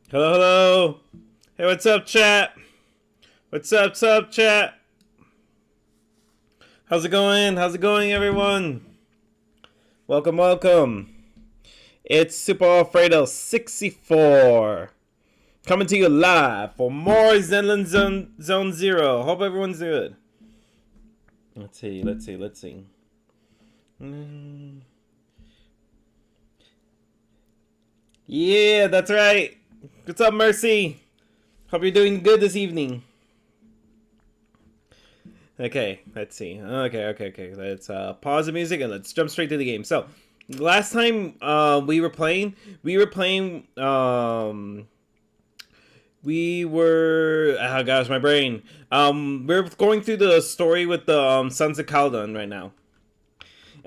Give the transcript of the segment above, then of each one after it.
Hello, hello. Hey, what's up, chat? What's up, chat? How's it going? How's it going, everyone? Welcome, welcome. It's Super Alfredo 64 coming to you live for more Zenless Zone Zero. Hope everyone's good. Let's see. Yeah, that's right. What's up, Mercy? Hope you're doing good this evening. Okay, let's see. Okay. Let's pause the music and let's jump straight to the game. So, last time we were playing, oh gosh, my brain. We're going through the story with the Sons of Khaldun right now.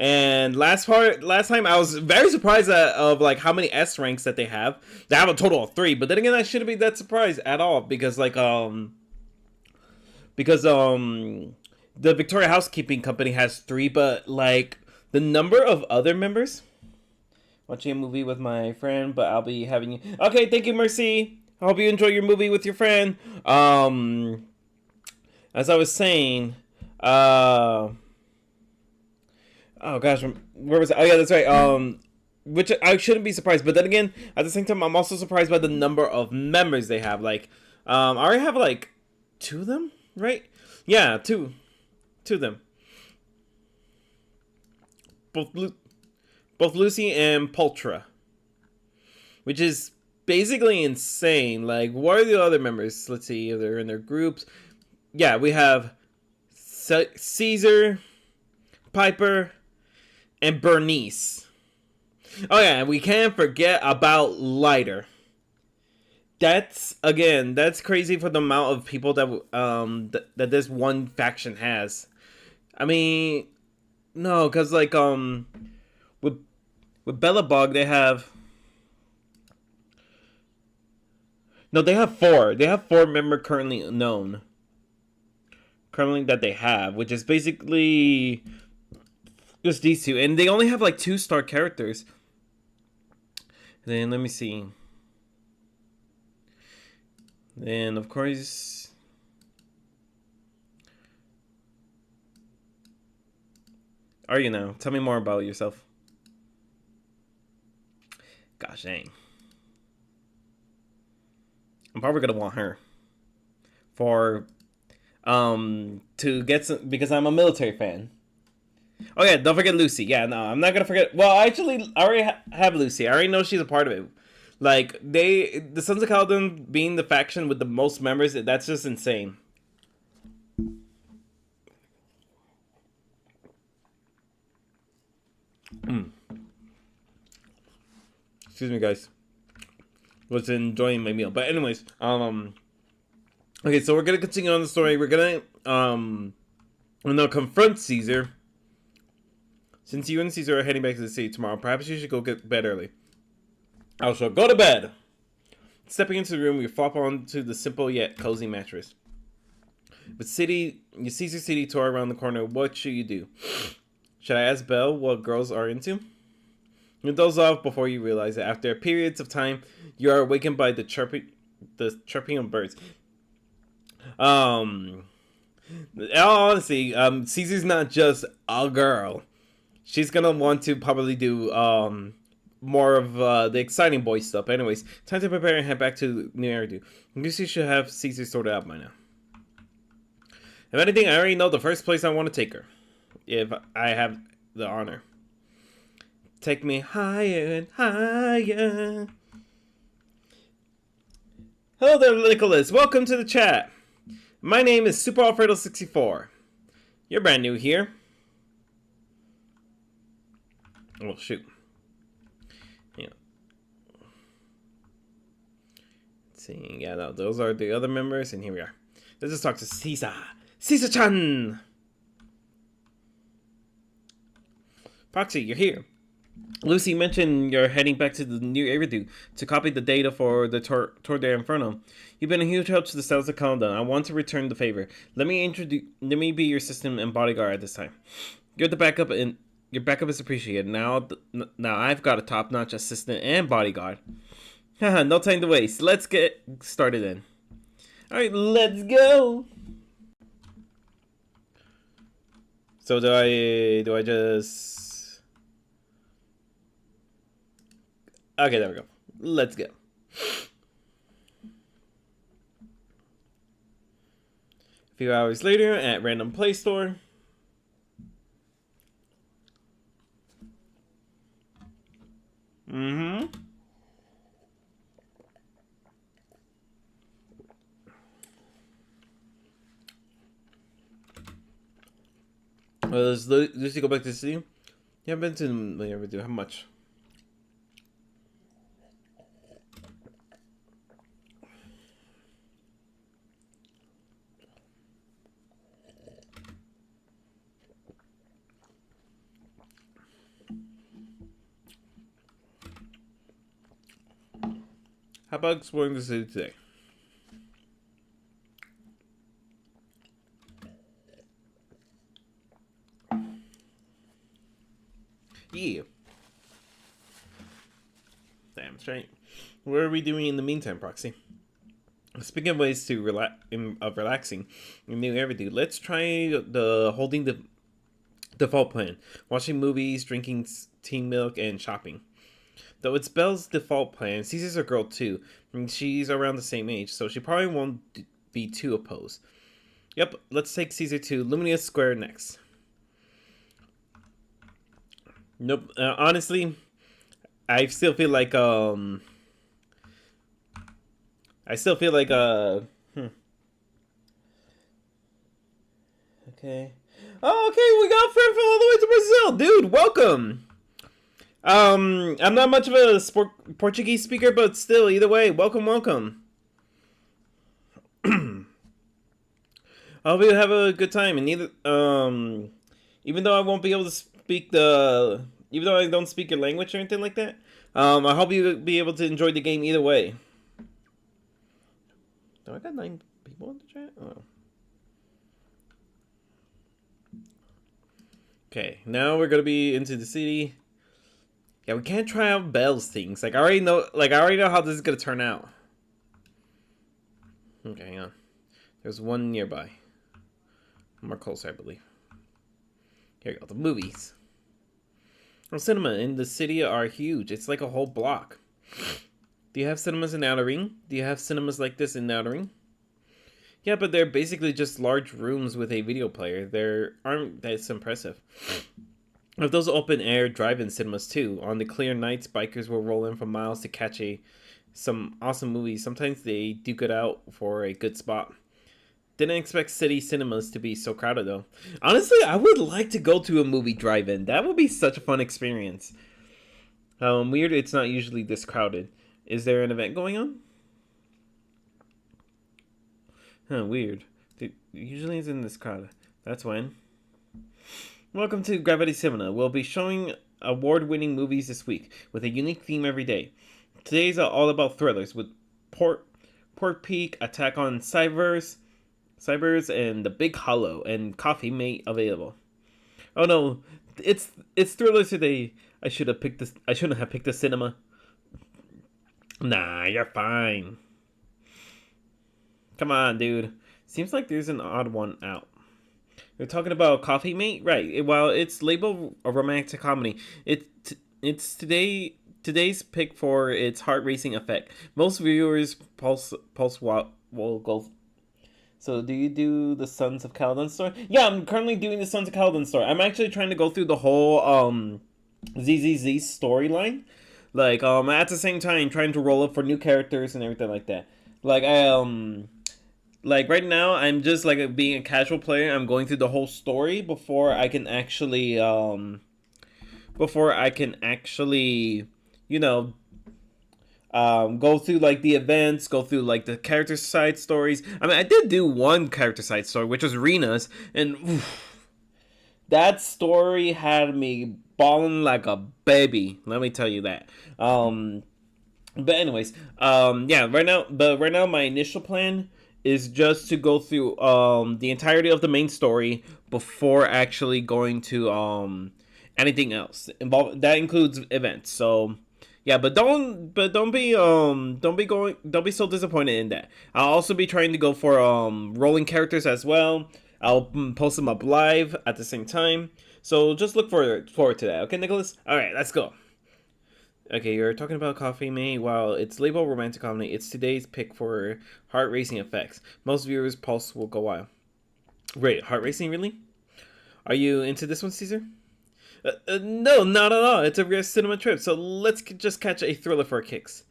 And last time I was very surprised of like how many S ranks that they have. They have a total of 3, but then again I shouldn't be that surprised at all because the Victoria Housekeeping Company has 3, but like the number of other members. Watching a movie with my friend, but I'll be having you. Okay, thank you, Mercy. I hope you enjoy your movie with your friend. As I was saying, oh gosh, where was it? Oh yeah, that's right. Which I shouldn't be surprised, but then again, at the same time, I'm also surprised by the number of members they have. Like, I already have like 2 of them, right? Yeah, two of them. Both Lucy and Pultra, which is basically insane. Like, what are the other members? Let's see if they're in their groups. Yeah, we have Caesar, Piper, and Bernice. Oh yeah, we can't forget about Lighter. that's crazy for the amount of people that this one faction has. I mean, no, because like with Bellabog they have no, they have four. They have four members currently known. Currently that they have, which is basically just these two, and they only have like 2-star characters. And then let me see. Then of course, are you now? Tell me more about yourself. Gosh dang. I'm probably gonna want her for to get some, because I'm a military fan. Oh yeah, don't forget Lucy. Yeah, no, I'm not gonna forget. Well, actually, I already have Lucy. I already know she's a part of it. Like the Sons of Caladan being the faction with the most members, that's just insane. Excuse me, guys. Was enjoying my meal, but anyways, okay, so we're gonna continue on the story. We're gonna confront Caesar. Since you and Caesar are heading back to the city tomorrow, perhaps you should go get bed early. I shall go to bed. Stepping into the room, you flop onto the simple yet cozy mattress. With Caesar City tour around the corner, what should you do? Should I ask Belle what girls are into? You doze off before you realize that after periods of time, you are awakened by the chirping of birds. Honestly, Caesar's not just a girl. She's gonna want to probably do more of the exciting boy stuff. Anyways, time to prepare and head back to New Eridu. I guess you should have Caesar sorted out by now. If anything, I already know the first place I want to take her. If I have the honor. Take me higher and higher. Hello there, Nicholas. Welcome to the chat. My name is Super Alfredo 64. You're brand new here. Oh, shoot. Yeah. Let's see. Yeah, no, those are the other members, and here we are. Let's just talk to Caesar. Caesar-chan! Proxy, you're here. Lucy mentioned you're heading back to the New Eridu to copy the data for the Tour de Inferno. You've been a huge help to the Sons of Caladan. I want to return the favor. Let me be your assistant and bodyguard at this time. You're the backup, and your backup is appreciated. Now I've got a top-notch assistant and bodyguard. Haha, no time to waste. Let's get started then. Alright, let's go! So do I just... Okay, there we go. Let's go. A few hours later at Random Play Store. Does Lucy go back to the city? Yeah, I've been to Eridu. How much? How about exploring the city today? Yeah. Damn straight. What are we doing in the meantime, Proxy? Speaking of ways to relaxing in New Eridu, let's try holding the default plan. Watching movies, drinking tea milk, and shopping. Though it's Belle's default plan, Caesar's a girl too, and she's around the same age, so she probably won't be too opposed. Yep, let's take Caesar to Luminous Square next. Nope, honestly, I still feel like, okay. Oh, okay, we got a friend from all the way to Brazil! Dude, welcome! I'm not much of a Portuguese speaker, but still, either way, welcome. I hope you have a good time. And even though I won't be able to speak even though I don't speak your language or anything like that, I hope you be able to enjoy the game either way. Do I got 9 people in the chat? Oh. Okay, now we're gonna be into the city. Yeah, we can't try out Belle's things. Like I already know how this is gonna turn out. Okay, hang on. There's one nearby. More closer, I believe. Here you go, the movies. Well, cinema in the city are huge. It's like a whole block. Do you have cinemas in Outer Ring? Do you have cinemas like this in Outer Ring? Yeah, but they're basically just large rooms with a video player. They aren't that impressive. If those open air drive-in cinemas too. On the clear nights, bikers will roll in for miles to catch some awesome movies. Sometimes they duke it out for a good spot. Didn't expect city cinemas to be so crowded though. Honestly, I would like to go to a movie drive-in. That would be such a fun experience. Weird it's not usually this crowded. Is there an event going on? Huh, weird. It usually isn't this crowded. That's when. Welcome to Gravity Cinema. We'll be showing award-winning movies this week with a unique theme every day. Today's all about thrillers with Port Peak, Attack on Cybers, and The Big Hollow, and Coffee Mate available. Oh no, it's thrillers today. I shouldn't have picked the cinema. Nah, you're fine. Come on, dude. Seems like there's an odd one out. You're talking about Coffee Mate, right? Well, it's labeled a romantic comedy. It's today's pick for its heart racing effect. Most viewers pulse will go. So, do you do the Sons of Caledon story? Yeah, I'm currently doing the Sons of Caledon story. I'm actually trying to go through the whole ZZZ storyline, like at the same time trying to roll up for new characters and everything like that. Like right now, I'm just like being a casual player. I'm going through the whole story before I can actually, you know, go through like the events, go through like the character side stories. I mean, I did do one character side story, which was Rena's, and that story had me bawling like a baby. Let me tell you that. But anyways, yeah, right now, my initial plan is just to go through the entirety of the main story before actually going to anything else. That includes events. So yeah, but don't be so disappointed in that. I'll also be trying to go for rolling characters as well. I'll post them up live at the same time. So just look forward to that. Okay, Nicholas? All right, let's go. Okay, you're talking about Coffee Mate. While it's labeled romantic comedy, it's today's pick for heart racing effects. Most viewers' pulse will go wild. Wait, heart racing, really? Are you into this one, Caesar? No, not at all. It's a real cinema trip, so let's just catch a thriller for kicks.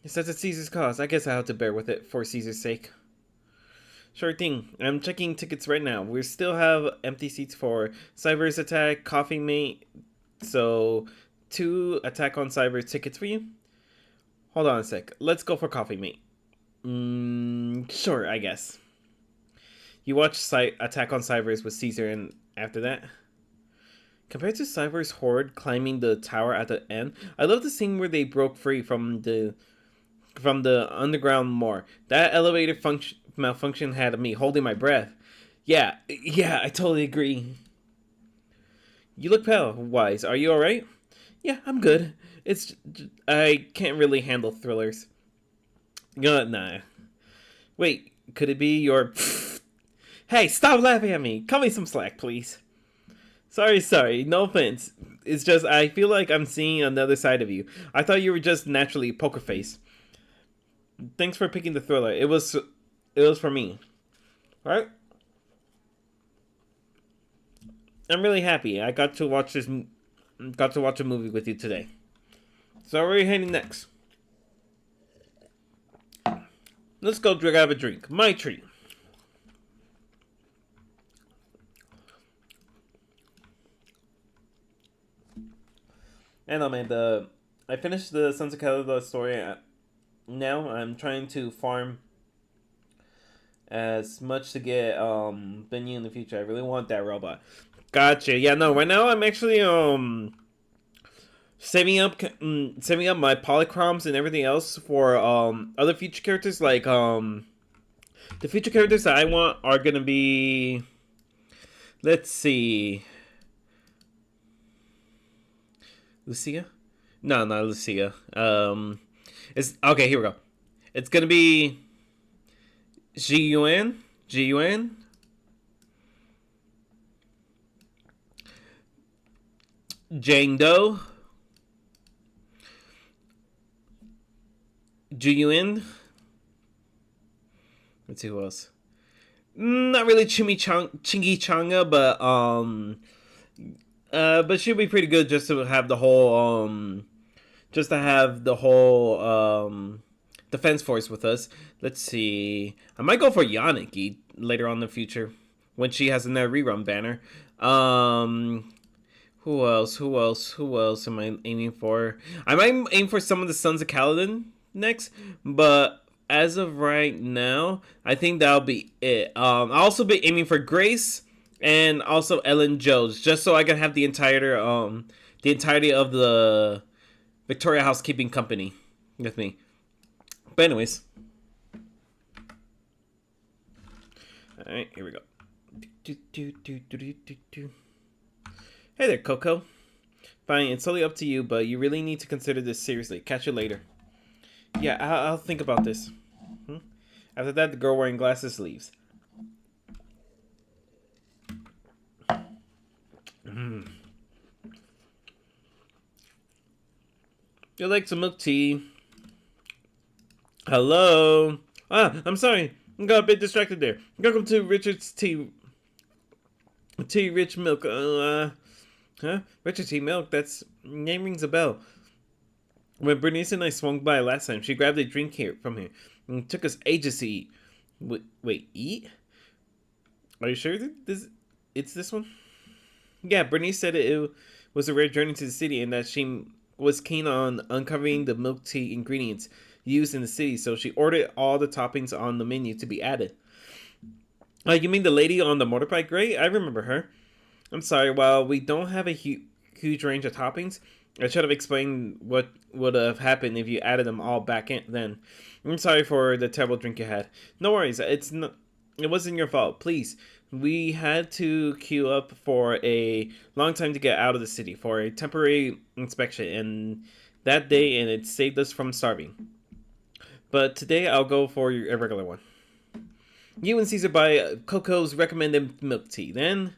Since it's Caesar's cause, I guess I have to bear with it for Caesar's sake. Sure thing. I'm checking tickets right now. We still have empty seats for Cyber's Attack, Coffee Mate, so 2 Attack on Cyber tickets for you. Hold on a sec. Let's go for Coffee Mate. Sure, I guess. You watch Attack on Cybers with Caesar, and after that? Compared to Cyber's horde climbing the tower at the end, I love the scene where they broke free from the underground moor. That elevator malfunction had me holding my breath. Yeah, I totally agree. You look pale, Wise. Are you alright? Yeah, I'm good. I can't really handle thrillers. Nah. Wait, could it be your... Hey, stop laughing at me. Cut me some slack, please. Sorry, no offense. It's just, I feel like I'm seeing another side of you. I thought you were just naturally poker face. Thanks for picking the thriller. It was for me. Alright? I'm really happy. I got to watch a movie with you today. So where are we heading next? Let's go grab a drink. My treat. And I finished the Sons of Caledon story. Now I'm trying to farm as much to get Benny in the future. I really want that robot. Gotcha. Yeah, no, right now I'm actually saving up my polychroms and everything else for other future characters. Like the future characters that I want are gonna be, let's see, Lucia. No, not Lucia. It's okay. Here we go. It's gonna be Ji Yuan, Ji Yuan, Jang Do, Ji Yuan. Let's see who else. Not really Chingy Changa, but she'll be pretty good just to have the whole defense force with us. Let's see. I might go for Yaniki later on in the future when she has another rerun banner. Who else? Who else? Who else am I aiming for? I might aim for some of the Sons of Kaladin next, but as of right now, I think that'll be it. I'll also be aiming for Grace and also Ellen Jones, just so I can have the entirety of the Victoria Housekeeping Company with me. But anyways, all right, here we go. Hey there, Coco. Fine, it's totally up to you, but you really need to consider this seriously. Catch you later. Yeah, I'll think about this. After that, the girl wearing glasses leaves. You like some milk tea? Hello? I'm sorry. I got a bit distracted there. Welcome to Richard's Tea Rich Milk. Richard's Tea Milk? That's... name rings a bell. When Bernice and I swung by last time, she grabbed a drink here from here. And it took us ages to eat. Wait, eat? Are you sure it's this one? Yeah, Bernice said it was a rare journey to the city and that she was keen on uncovering the milk tea ingredients used in the city, so she ordered all the toppings on the menu to be added. You mean the lady on the motorbike? Great, I remember her. I'm sorry, while we don't have a huge range of toppings, I should have explained what would have happened if you added them all back in then. I'm sorry for the terrible drink you had. No worries, it wasn't your fault. Please, we had to queue up for a long time to get out of the city for a temporary inspection and that day, and it saved us from starving. But today I'll go for a regular one. You and Caesar buy Coco's recommended milk tea. Then...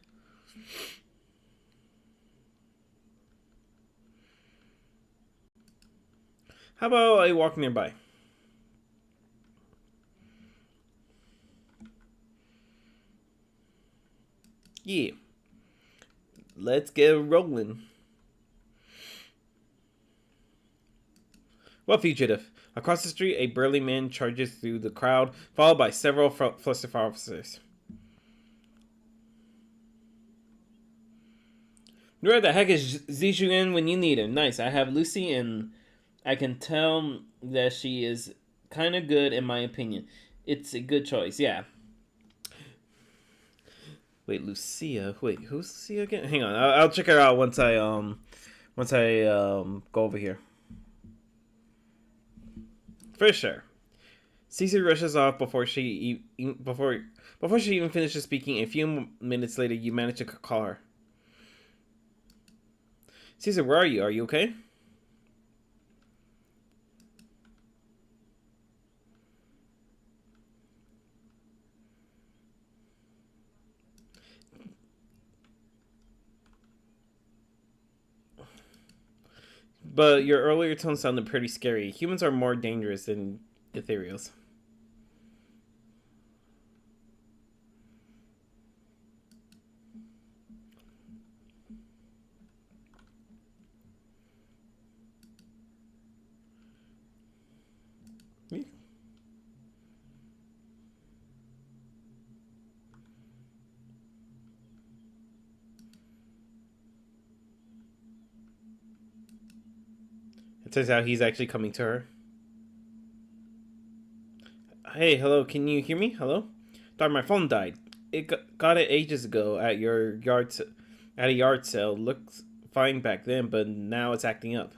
how about a walk nearby? Yeah. Let's get rolling. Well, fugitive. Across the street, a burly man charges through the crowd, followed by several flustered officers. Where the heck is Zijuan when you need him? Nice. I have Lucy, and I can tell that she is kind of good in my opinion. It's a good choice, yeah. Wait, Lucia. Wait, who's Lucia again? Hang on, I'll check her out once I go over here. For sure. Caesar rushes off before she even finishes speaking. A few minutes later, you manage to call her. Caesar, where are you? Are you okay? But your earlier tone sounded pretty scary. Humans are more dangerous than ethereals. It turns out he's actually coming to her. Hey, hello, can you hear me? Hello? Darn, my phone died. Got it ages ago at at a yard sale. Looked fine back then, but now it's acting up.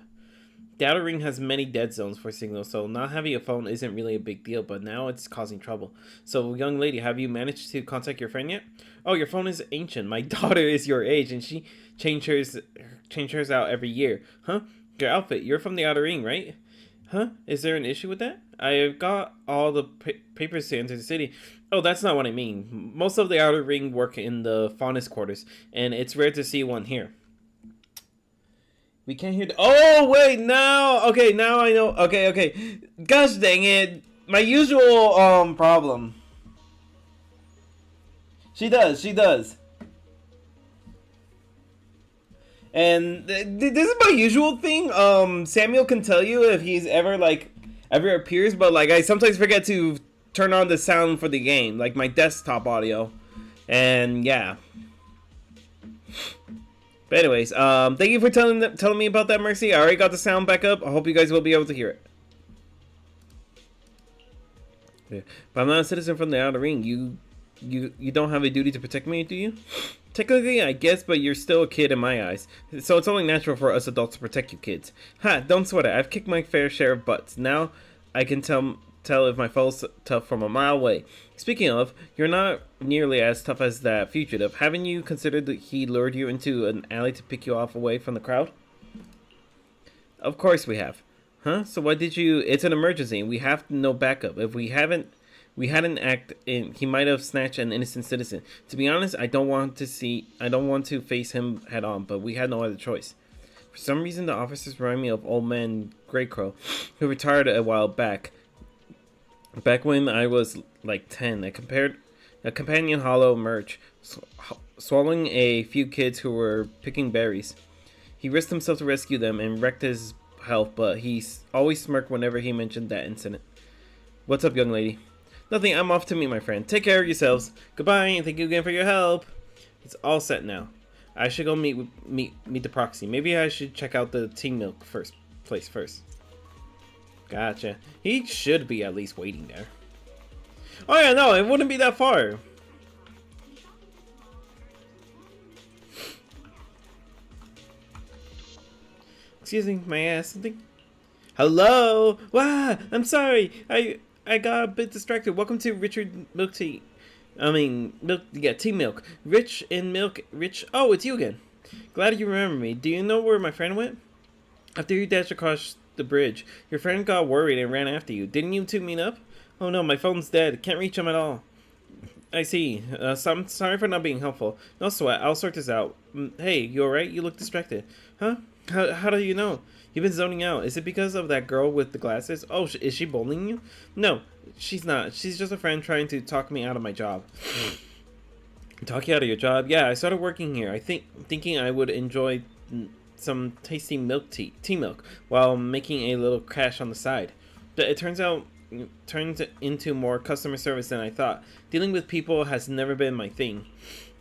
The outer ring has many dead zones for signals, so not having a phone isn't really a big deal, but now it's causing trouble. So, young lady, have you managed to contact your friend yet? Oh, your phone is ancient. My daughter is your age, and she change hers out every year. Huh? Your outfit, you're from the outer ring, right? Huh? Is there an issue with that? I've got all the papers to enter the city. Oh, that's not what I mean. Most of the outer ring work in the faunus quarters, and it's rare to see one here. We can't hear oh, wait, now! Okay, now I know. Okay, okay. Gosh dang it. My usual, problem. She does, she does. And this is my usual thing. Samuel can tell you if he's ever, like, ever appears, but, like, I sometimes forget to turn on the sound for the game, like my desktop audio. And, yeah. But anyways, thank you for telling me about that, Mercy. I already got the sound back up. I hope you guys will be able to hear it. Yeah. But I'm not a citizen from the outer ring. You don't have a duty to protect me, do you? Technically, I guess, but you're still a kid in my eyes. So it's only natural for us adults to protect you kids. Ha, don't sweat it. I've kicked my fair share of butts. Now I can tell if my foe's tough from a mile away. Speaking of, you're not nearly as tough as that fugitive. Haven't you considered that he lured you into an alley to pick you off away from the crowd? Of course we have. Huh? So why did you... It's an emergency. We have no backup. If we hadn't acted in, he might have snatched an innocent citizen. To be honest, I don't want to face him head on, but we had no other choice. For some reason, the officers remind me of Old Man Greycrow, who retired a while back. Back when I was like 10, a companion hollow merch, swallowing a few kids who were picking berries. He risked himself to rescue them and wrecked his health, but he always smirked whenever he mentioned that incident. What's up, young lady? Nothing, I'm off to meet my friend. Take care of yourselves. Goodbye, and thank you again for your help. It's all set now. I should go meet the proxy. Maybe I should check out the Team Milk place first. Gotcha. He should be at least waiting there. Oh yeah, no, it wouldn't be that far. Excuse me, may I ask something? Hello? Wow, I'm sorry. I got a bit distracted. Welcome to Richard Milk Tea. Tea Milk. Rich in milk, rich. Oh, it's you again. Glad you remember me. Do you know where my friend went? After you dashed across the bridge, your friend got worried and ran after you. Didn't you two meet up? Oh no, my phone's dead. Can't reach him at all. I see. So I'm sorry for not being helpful. No sweat. I'll sort this out. Hey, you alright? You look distracted. Huh? How do you know? You've been zoning out. Is it because of that girl with the glasses? Oh, is she bullying you? No, she's not. She's just a friend trying to talk me out of my job. Talk you out of your job? Yeah, I started working here. Thinking I would enjoy some tasty tea milk, while making a little cash on the side. But it turns into more customer service than I thought. Dealing with people has never been my thing.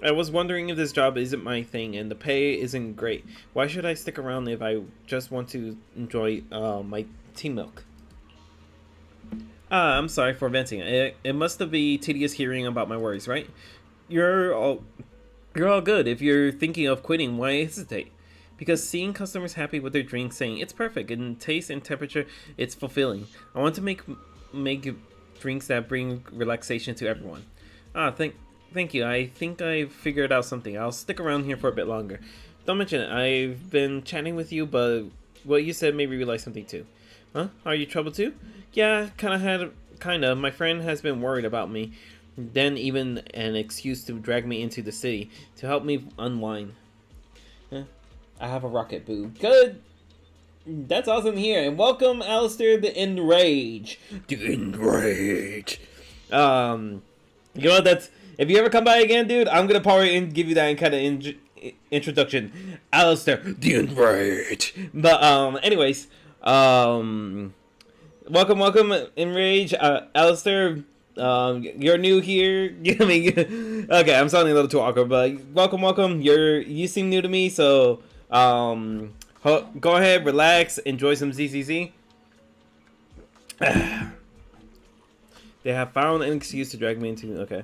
I was wondering if this job isn't my thing and the pay isn't great. Why should I stick around if I just want to enjoy my tea milk? I'm sorry for venting. It must have been tedious hearing about my worries, right? You're all good. If you're thinking of quitting, why hesitate? Because seeing customers happy with their drinks, saying it's perfect in taste and temperature, it's fulfilling. I want to make drinks that bring relaxation to everyone. Thank you. I think I figured out something. I'll stick around here for a bit longer. Don't mention it. I've been chatting with you, but what you said made me realize something too. Huh? Are you troubled too? Yeah, kinda. My friend has been worried about me. Then even an excuse to drag me into the city to help me unwind. I have a rocket boob. Good. That's awesome here. And welcome, Alistair, the Enrage. The Enrage. You know, that's... If you ever come by again, dude, I'm gonna probably give you that kind of introduction. Alistair, the Enrage. But, anyways, welcome, Enrage. Alistair, you're new here. I mean, okay, I'm sounding a little too awkward, but welcome. You seem new to me, so... go ahead, relax, enjoy some ZZZ. They have found an excuse to drag me into... Okay.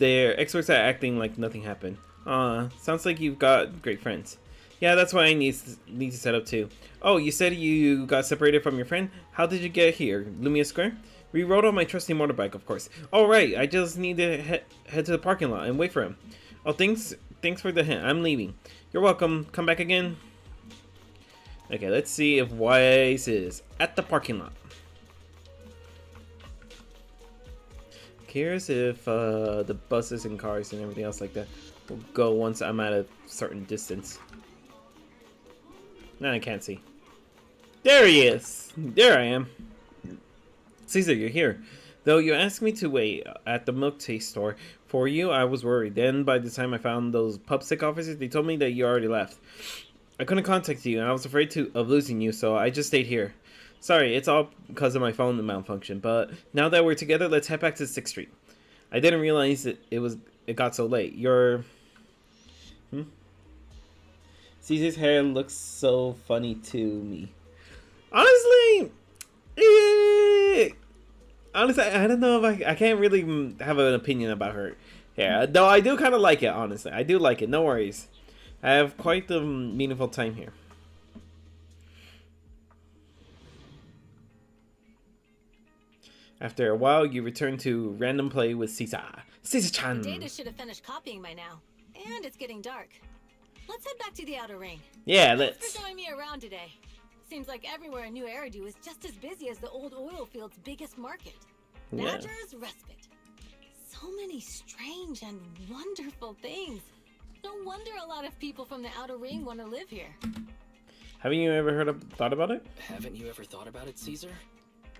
They're experts at acting like nothing happened. Sounds like you've got great friends. Yeah, that's why I need to set up too. Oh, you said you got separated from your friend? How did you get here? Lumia Square? We rode on my trusty motorbike, of course. All right, I just need to head to the parking lot and wait for him. Oh, thanks for the hint. I'm leaving. You're welcome. Come back again. Okay, let's see if Wise is at the parking lot. Curious if the buses and cars and everything else like that will go once I'm at a certain distance. No, I can't see. There he is! There I am. Caesar, you're here. Though you asked me to wait at the milk taste store for you, I was worried. Then by the time I found those pub stick officers, they told me that you already left. I couldn't contact you, and I was afraid of losing you, so I just stayed here. Sorry, it's all because of my phone malfunction, but now that we're together, let's head back to 6th Street. I didn't realize it got so late. Caesar's hair looks so funny to me. Honestly, I don't know if I can't really have an opinion about her hair. Though I do kind of like it, honestly. I do like it, no worries. I have quite the meaningful time here. After a while, you return to random play with Caesar. Caesar-chan! Data should have finished copying by now. And it's getting dark. Let's head back to the outer ring. Yeah, let's. Thanks for showing me around today. Seems like everywhere in New Eridu is just as busy as the old oil field's biggest market. Badger's Respite. So many strange and wonderful things. No wonder a lot of people from the outer ring want to live here. Haven't you ever thought about it? Haven't you ever thought about it, Caesar?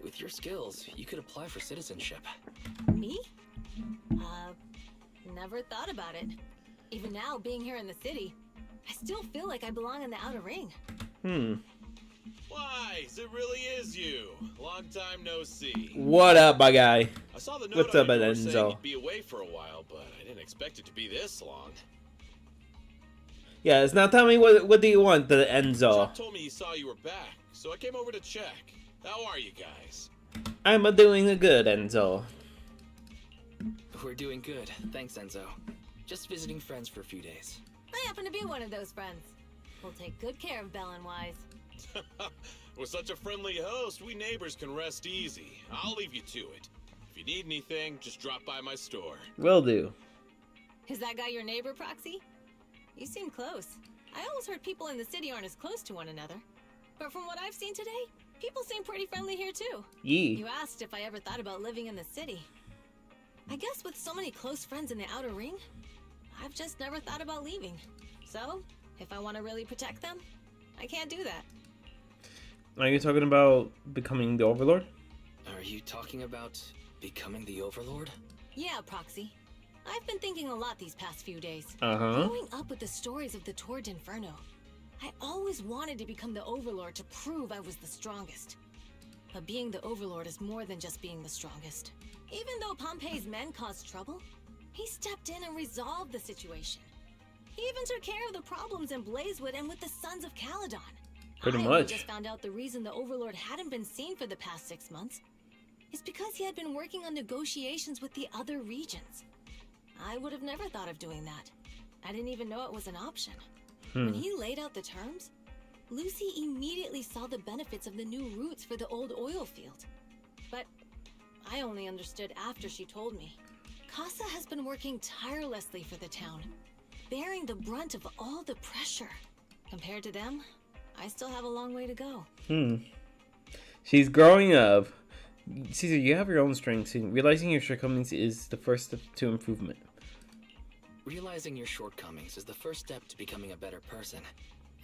With your skills, you could apply for citizenship. Me? Never thought about it. Even now, being here in the city, I still feel like I belong in the outer ring. Wise, it really is you. Long time no see. What up, my guy? I saw the note What's on up, your door Enzo? saying you'd be away for a while, but I didn't expect it to be this long. Yes, now tell me what do you want, the Enzo? Chuck told me he saw you were back, so I came over to check. How are you guys? I'm doing good, Enzo. We're doing good, thanks Enzo. Just visiting friends for a few days. I happen to be one of those friends. We'll take good care of Belle and Wise. With such a friendly host, we neighbors can rest easy. I'll leave you to it. If you need anything, just drop by my store. Will do. Is that guy your neighbor, Proxy? You seem close. I always heard people in the city aren't as close to one another. But from what I've seen today, people seem pretty friendly here too. Yee. You asked if I ever thought about living in the city. I guess with so many close friends in the outer ring, I've just never thought about leaving. So, if I want to really protect them, I can't do that. Are you talking about becoming the Overlord? Are you talking about becoming the Overlord? Yeah, Proxy. I've been thinking a lot these past few days. Growing up with the stories of the Torrid Inferno, I always wanted to become the Overlord to prove I was the strongest. But being the Overlord is more than just being the strongest. Even though Pompey's men caused trouble, he stepped in and resolved the situation. He even took care of the problems in Blazewood and with the Sons of Caledon. Pretty I much. just found out the reason the Overlord hadn't been seen for the past 6 months is because he had been working on negotiations with the other regions. I would have never thought of doing that. I didn't even know it was an option. When he laid out the terms, Lucy immediately saw the benefits of the new routes for the old oil field. But I only understood after she told me. Casa has been working tirelessly for the town, bearing the brunt of all the pressure. Compared to them, I still have a long way to go. She's growing up. Caesar, you have your own strengths, and realizing your shortcomings is the first step to improvement. Realizing your shortcomings is the first step to becoming a better person.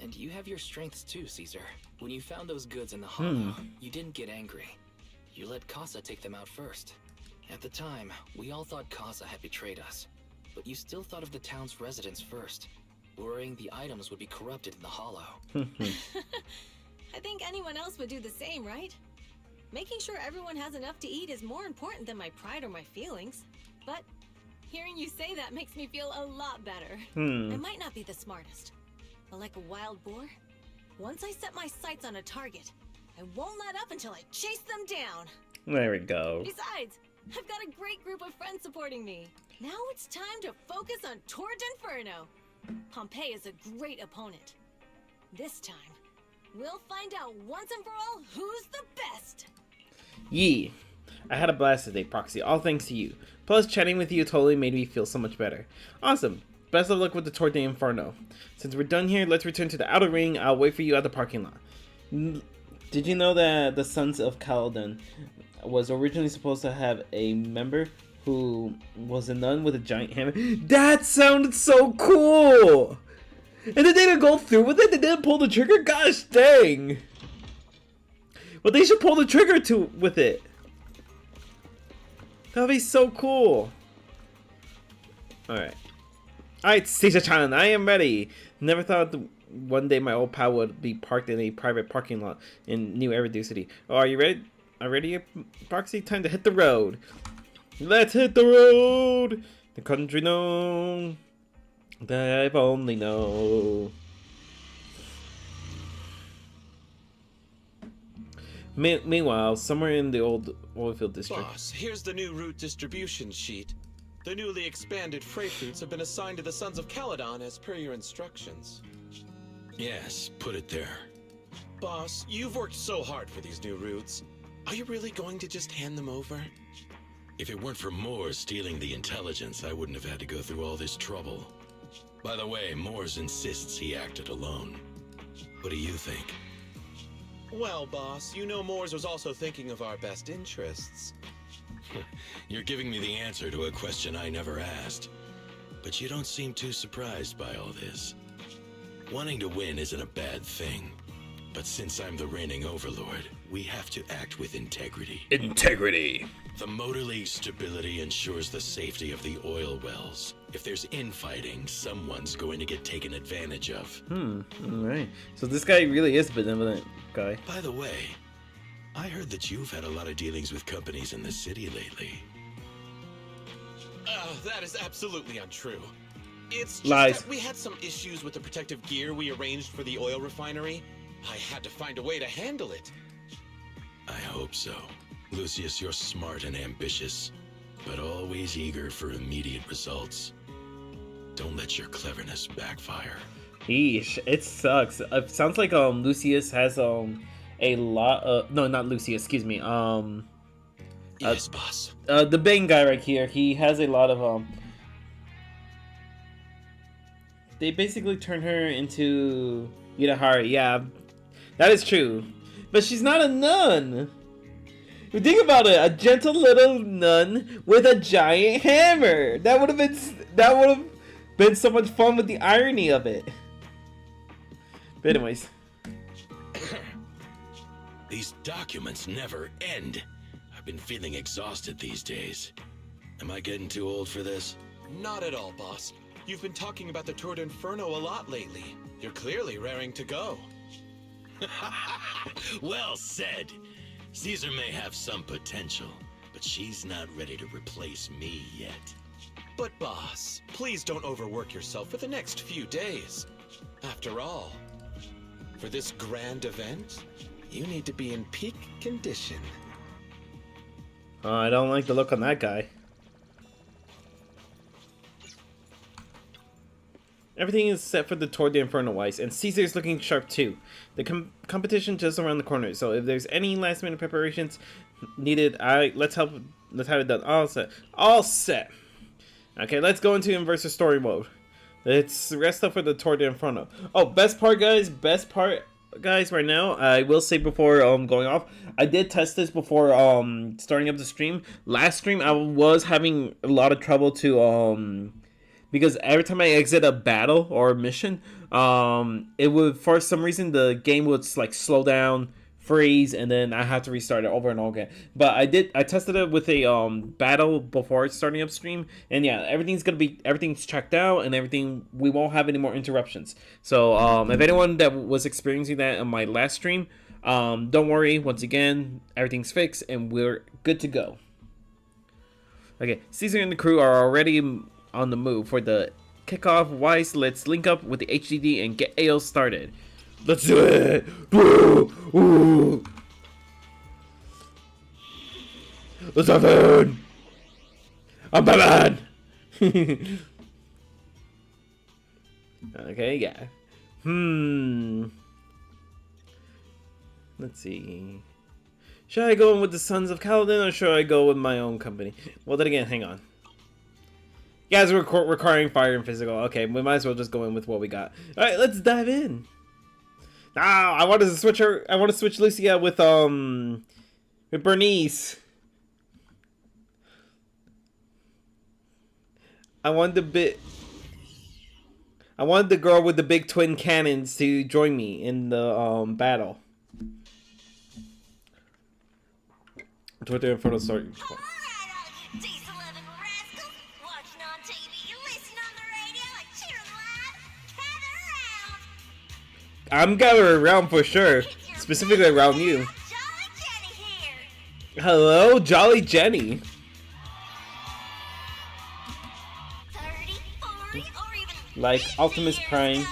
And you have your strengths too, Caesar. When you found those goods in the hollow, you didn't get angry. You let Casa take them out first. At the time, we all thought Casa had betrayed us. But you still thought of the town's residents first, worrying the items would be corrupted in the hollow. I think anyone else would do the same, right? Making sure everyone has enough to eat is more important than my pride or my feelings. But hearing you say that makes me feel a lot better. I might not be the smartest, but like a wild boar, once I set my sights on a target, I won't let up until I chase them down. There we go. Besides, I've got a great group of friends supporting me. Now it's time to focus on Tord Inferno. Pompeii is a great opponent. This time, we'll find out once and for all who's the best. Yee. I had a blast today, Proxy, all thanks to you. Plus, chatting with you totally made me feel so much better. Awesome. Best of luck with the Tord de Inferno. Since we're done here, let's return to the outer ring. I'll wait for you at the parking lot. Did you know that the Sons of Caledon was originally supposed to have a member who was a nun with a giant hammer? That sounded so cool! And then they didn't go through with it? They didn't pull the trigger? Gosh dang! Well, they should pull the trigger with it. That'd be so cool. Alright. Alright, Caesar-chan, I am ready. Never thought one day my old pal would be parked in a private parking lot in New Eridu City. Oh, are you ready? Are you ready, Proxy? Time to hit the road. Let's hit the road. The country know that I've only know. Meanwhile, somewhere in the old oilfield district. Boss, here's the new route distribution sheet. The newly expanded freight routes have been assigned to the Sons of Caledon as per your instructions. Yes, put it there. Boss, you've worked so hard for these new routes. Are you really going to just hand them over? If it weren't for Moores stealing the intelligence, I wouldn't have had to go through all this trouble. By the way, Moores insists he acted alone. What do you think? Well, boss, you know Moores was also thinking of our best interests. You're giving me the answer to a question I never asked. But you don't seem too surprised by all this. Wanting to win isn't a bad thing. But since I'm the reigning overlord, we have to act with integrity. Integrity! The Motor League's stability ensures the safety of the oil wells. If there's infighting, someone's going to get taken advantage of. Alright. So this guy really is a benevolent guy. By the way, I heard that you've had a lot of dealings with companies in the city lately. That is absolutely untrue. It's just Lies. that we had some issues with the protective gear we arranged for the oil refinery. I had to find a way to handle it. I hope so. Lucius, you're smart and ambitious, but always eager for immediate results. Don't let your cleverness backfire. Eesh, it sucks. It sounds like Lucius has a lot of no, not Lucius, excuse me. Yes, boss. The Bane guy right here, he has a lot of they basically turn her into Yudahara. Yeah, that is true. But she's not a nun. You think about it, a gentle little nun with a giant hammer. That would have been so much fun with the irony of it. But anyways. These documents never end. I've been feeling exhausted these days. Am I getting too old for this? Not at all, boss. You've been talking about the Tour d'Inferno a lot lately. You're clearly raring to go. Well said. Caesar may have some potential, but she's not ready to replace me yet. But boss, please don't overwork yourself for the next few days. After all, for this grand event, you need to be in peak condition. I don't like the look on that guy. Everything is set for the Tour de Inferno Weiss, and Caesar's looking sharp too. The competition just around the corner, so if there's any last minute preparations needed, let's have it done. All set. All set. Okay, let's go into Inverser story mode. Let's rest up for the Tour de Inferno. Oh, best part, guys, right now, I will say before going off, I did test this before starting up the stream. Last stream, I was having a lot of trouble to because every time I exit a battle or a mission, it would, for some reason, the game would like slow down, freeze, and then I have to restart it over and over again. But I tested it with a battle before starting up stream, and yeah, everything's checked out and everything. We won't have any more interruptions. So if anyone that was experiencing that on my last stream, don't worry. Once again, everything's fixed and we're good to go. Okay, Caesar and the crew are already on the move for the kickoff. Weiss, let's link up with the HDD and get AO started. Let's do it! Woo! Woo! Let's have fun! I'm Batman! Okay, yeah. Let's see. Should I go in with the Sons of Kaladin or should I go with my own company? Well, then again, hang on. Guys, we're requiring fire and physical. Okay, we might as well just go in with what we got. All right, let's dive in. I wanted to switch her. I want to switch Lucia with Bernice. I wanted the girl with the big twin cannons to join me in the battle. Twitter and photo start. I'm gathering around for sure, specifically around you. Hello, Jolly Jenny. 30, 40, or even Like Optimus Prime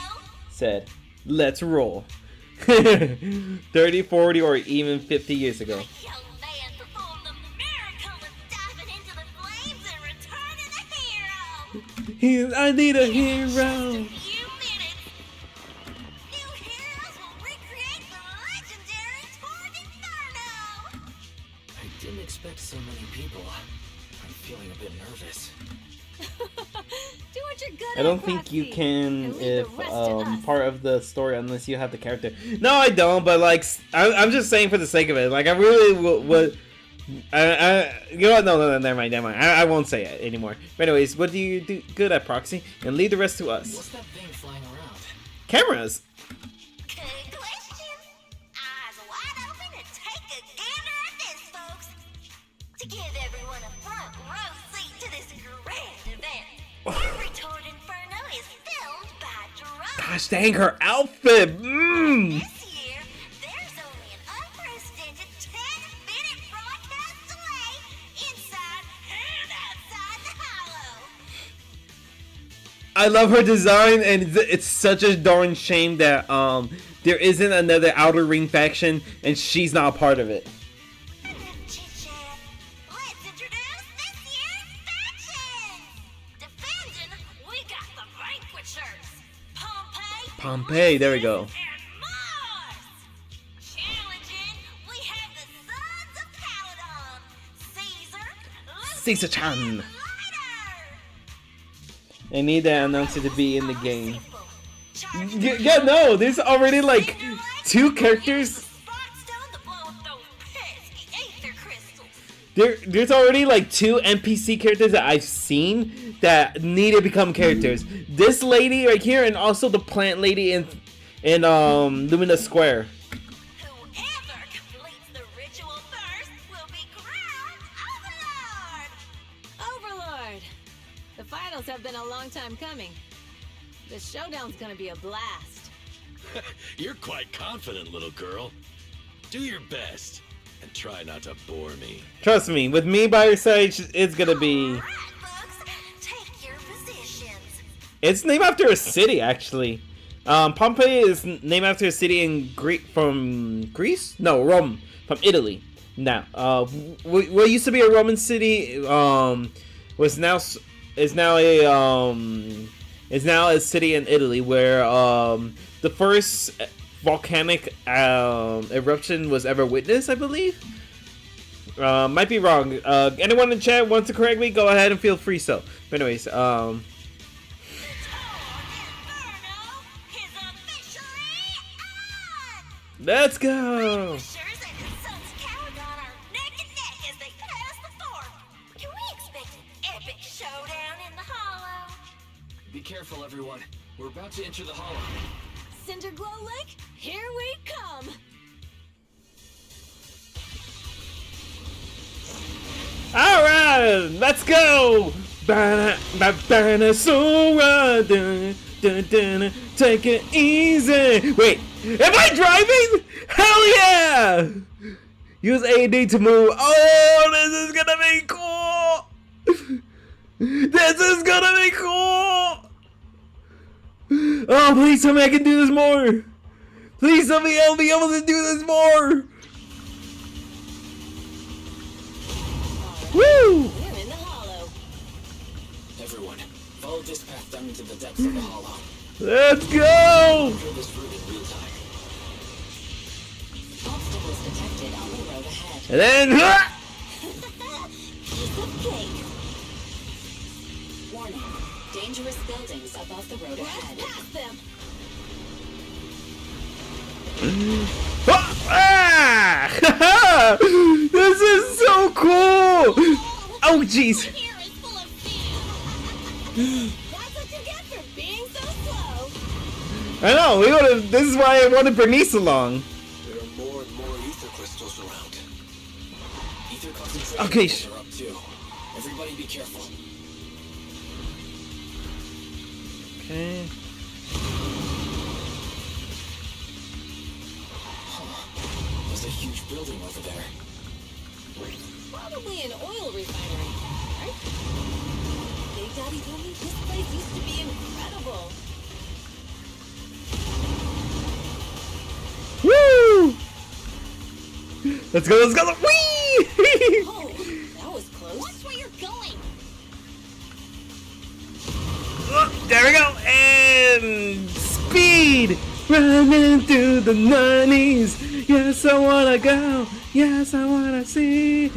said, let's roll. 30, 40, or even 50 years ago. young man performed the miracle of diving into the flames and returning a hero. I need a hero. Few minutes. New heroes will recreate the legendary Torn Inferno. I didn't expect so many people. I'm feeling a bit nervous. Do what you're good I don't think you can if part of the story unless you have the character. No, I don't. But like, I'm just saying for the sake of it. Like, I really would. You know what? No, never mind. I won't say it anymore. But anyways, what do you do good at, Proxy? And leave the rest to us. What's that thing flying around? Cameras. Good question. Eyes wide open and take a gander at this, folks. To give everyone a front row seat to this grand event, every Torn Inferno is filmed by drones. Gosh dang, her outfit. This year, there's only an unprecedented 10-minute broadcast delay inside and outside the hollow. I love her design, and it's such a darn shame that there isn't another Outer Ring faction, and she's not a part of it. Chit-chat. Let's introduce this year's faction. Defending, we got the Vanquishers. Pompeii, there we go. And Mars. Challenging, we have the Sons of Kaladin. Caesar-chan. Lighter. I need that announcer to be in the game. Yeah, no, there's already like 2 characters. There's already like 2 NPC characters that I've seen that need to become characters. This lady right here, and also the plant lady in Lumina Square. Whoever completes the ritual first will be crowned Overlord. Overlord. The finals have been a long time coming. The showdown's gonna be a blast. You're quite confident, little girl. Do your best and try not to bore me. Trust me, with me by your side, it's gonna be. All right, folks, take your positions. It's named after a city, actually. Pompeii is named after a city in from Greece? No, Rome, from Italy. Now, what used to be a Roman city, is now a city in Italy where the first volcanic eruption was ever witnessed, I believe. Might be wrong. Anyone in chat wants to correct me? Go ahead and feel free. So, but anyways, let's go. Be careful, everyone. We're about to enter the hollow. Cinderglow Lake, here we come. All right, let's go. Take it easy. Wait, am I driving? Hell yeah! Use AD to move. Oh, this is gonna be cool. This is gonna be cool. Oh, please tell me I can do this more. Please tell me I'll be able to do this more. Woo! We're in the hollow. Everyone, Follow this path down into the depths of the hollow. Let's go! Clear this route in real time. Obstacles detected on the road ahead. And then... Piece of cake. Warning. Dangerous buildings above the road ahead. Past them. Ah! This is so cool! Oh, jeez. Here is full of sand. That's what you get for being so slow. I know, this is why I wanted Bernice along. There are more and more ether crystals around. Ether concentration Okay. levels are up too. Everybody be careful. Okay. There's a huge building over there. Probably an oil refinery, right? Big Daddy told me this place used to be incredible. Woo! Let's go, let's go! Whee! Oh, that was close. Watch where you're going. There we go! And speed! Running through the 90s. Yes, I wanna go. Yes, I wanna see.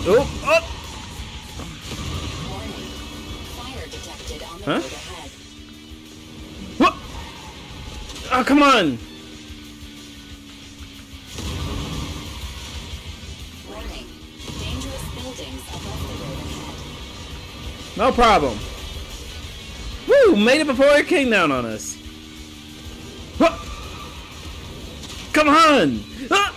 Oh, oh! Warning. Fire detected on the Huh? road ahead. What? Oh, come on! Warning. Dangerous buildings above the road ahead. No problem. Woo! Made it before it came down on us. What? Come on! Ah!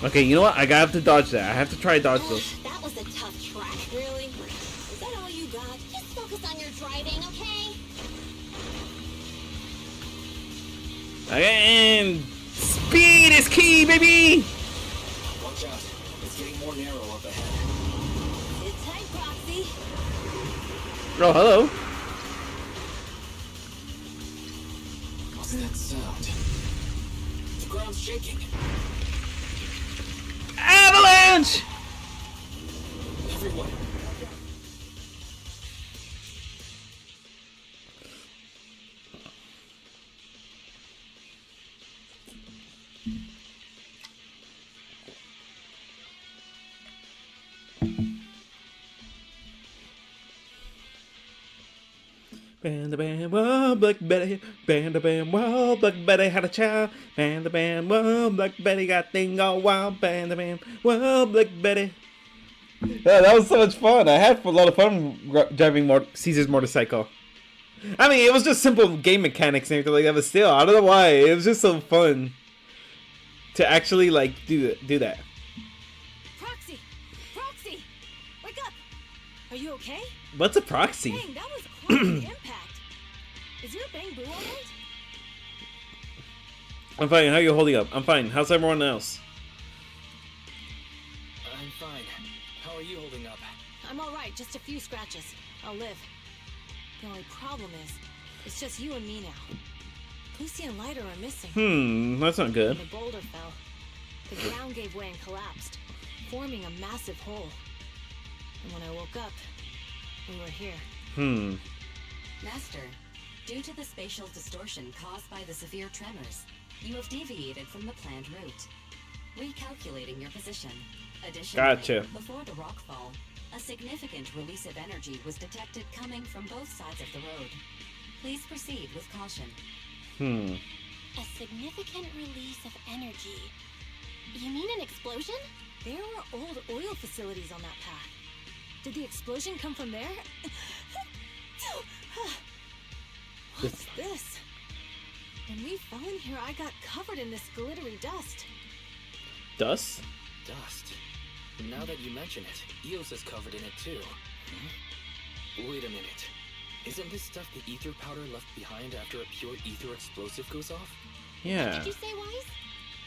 Okay, you know what? I gotta have to dodge that. I have to try dodge this. That was a tough track. Really? Is that all you got? Just focus on your driving, okay? And speed is key, baby! Watch out. It's getting more narrow up ahead. Sit tight, Proxy. Oh, hello. What's that sound? The ground's shaking. Avalanche! Everyone. Band the band, whoa, Black Betty. Band the band, whoa, Black Betty had a child. Band the band, whoa, Black Betty got thing all wild. Band the band, whoa, Black Betty. Yeah, that was so much fun. I had a lot of fun driving Caesar's motorcycle. I mean, it was just simple game mechanics and everything like that, but still, I don't know why. It was just so fun to actually like do that. Proxy! Proxy! Wake up! Are you okay? What's a proxy? Dang, that was quite the impact. Is your bang boo alright? I'm fine. How are you holding up? I'm fine. How's everyone else? I'm fine. How are you holding up? I'm alright, just a few scratches. I'll live. The only problem is, it's just you and me now. Lucy and Lighter are missing. That's not good. The boulder fell. The ground gave way and collapsed, forming a massive hole. And when I woke up, we were here. Master, due to the spatial distortion caused by the severe tremors, you have deviated from the planned route. Recalculating your position. Additionally, Gotcha. before the rockfall, a significant release of energy was detected coming from both sides of the road. Please proceed with caution. A significant release of energy. You mean an explosion? There were old oil facilities on that path. Did the explosion come from there? What's this? When we fell in here, I got covered in this glittery dust. Dust? Dust. Now that you mention it, Eos is covered in it too. Wait a minute. Isn't this stuff the ether powder left behind after a pure ether explosive goes off? Yeah. Did you say, Wise?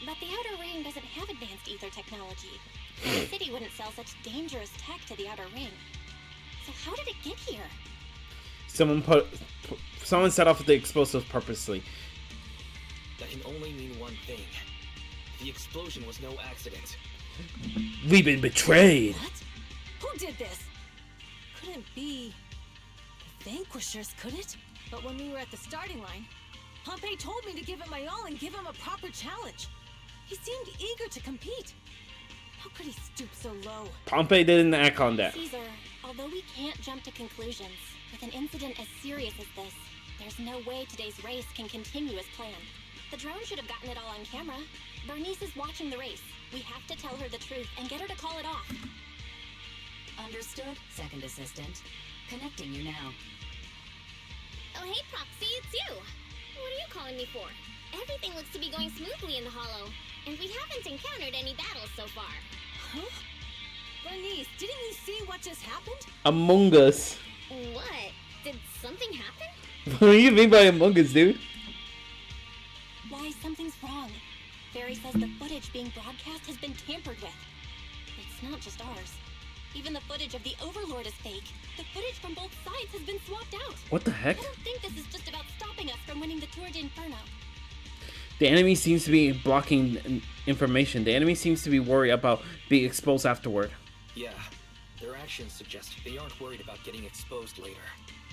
But the Outer Ring doesn't have advanced ether technology. The city wouldn't sell such dangerous tech to the Outer Ring. So how did it get here? Someone set off the explosive purposely. That can only mean one thing. The explosion was no accident. We've been betrayed. What? Who did this? couldn't be the Vanquishers, could it? But when we were at the starting line, Pompey told me to give it my all and give him a proper challenge. He seemed eager to compete. How could he stoop so low? Pompey didn't act on that. Caesar, although we can't jump to conclusions, with an incident as serious as this, there's no way today's race can continue as planned. The drone should have gotten it all on camera. Bernice is watching the race. We have to tell her the truth and get her to call it off. Understood, second assistant. Connecting you now. Oh, hey, Proxy, it's you. What are you calling me for? Everything looks to be going smoothly in the Hollow, and we haven't encountered any battles so far. Huh? Bernice, didn't you see what just happened? Among Us. What? Did something happen? What do you mean by Among Us, dude? Why, something's wrong. Barry says the footage being broadcast has been tampered with. It's not just ours. Even the footage of the Overlord is fake. The footage from both sides has been swapped out. What the heck? I don't think this is just about stopping us from winning the Tour d'Inferno. The enemy seems to be blocking information. The enemy seems to be worried about being exposed afterward. Yeah, their actions suggest they aren't worried about getting exposed later.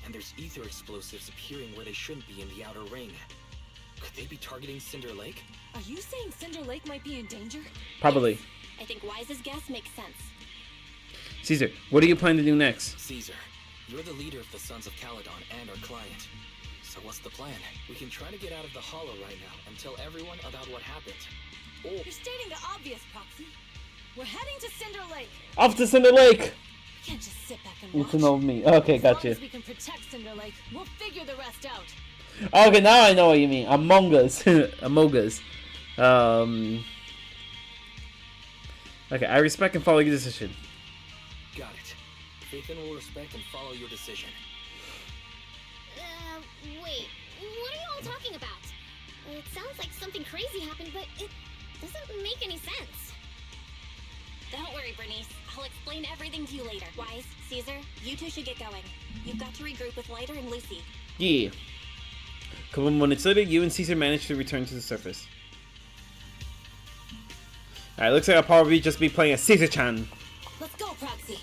And there's ether explosives appearing where they shouldn't be in the outer ring. Could they be targeting Cinder Lake? Are you saying Cinder Lake might be in danger? Probably. I think Wise's guess makes sense. Caesar, what do you plan to do next? Caesar, you're the leader of the Sons of Caledon and our client. So what's the plan? We can try to get out of the Hollow right now and tell everyone about what happened. Or You're stating the obvious, Proxy. We're heading to Cinder Lake. Off to Cinder Lake! We can't just sit back and You watch. to know me. Okay, As long gotcha. as we can protect Cinder Lake, we'll figure the rest out. Okay, now I know what you mean. Among Us. Among Us. Okay, I respect and follow your decision. got it. Faithin will respect and follow your decision. Wait. What are you all talking about? It sounds like something crazy happened, but it doesn't make any sense. Don't worry, Bernice. I'll explain everything to you later. Wise, Caesar, you two should get going. You've got to regroup with Lighter and Lucy. Yeah. A couple minutes later, you and Caesar managed to return to the surface. Alright, looks like I'll probably just be playing as Caesar-chan. Let's go, Proxy.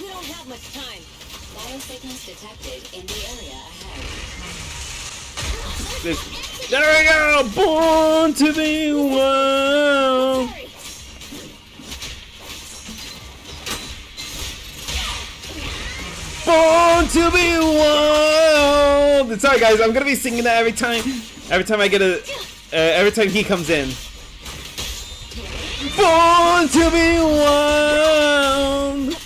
We don't have much time. Biosignals detected in the area ahead. There we go! Born to be wild! Hurry! Born to be wild! Sorry guys, I'm gonna be singing that every time I get a, every time he comes in. Born to be wild!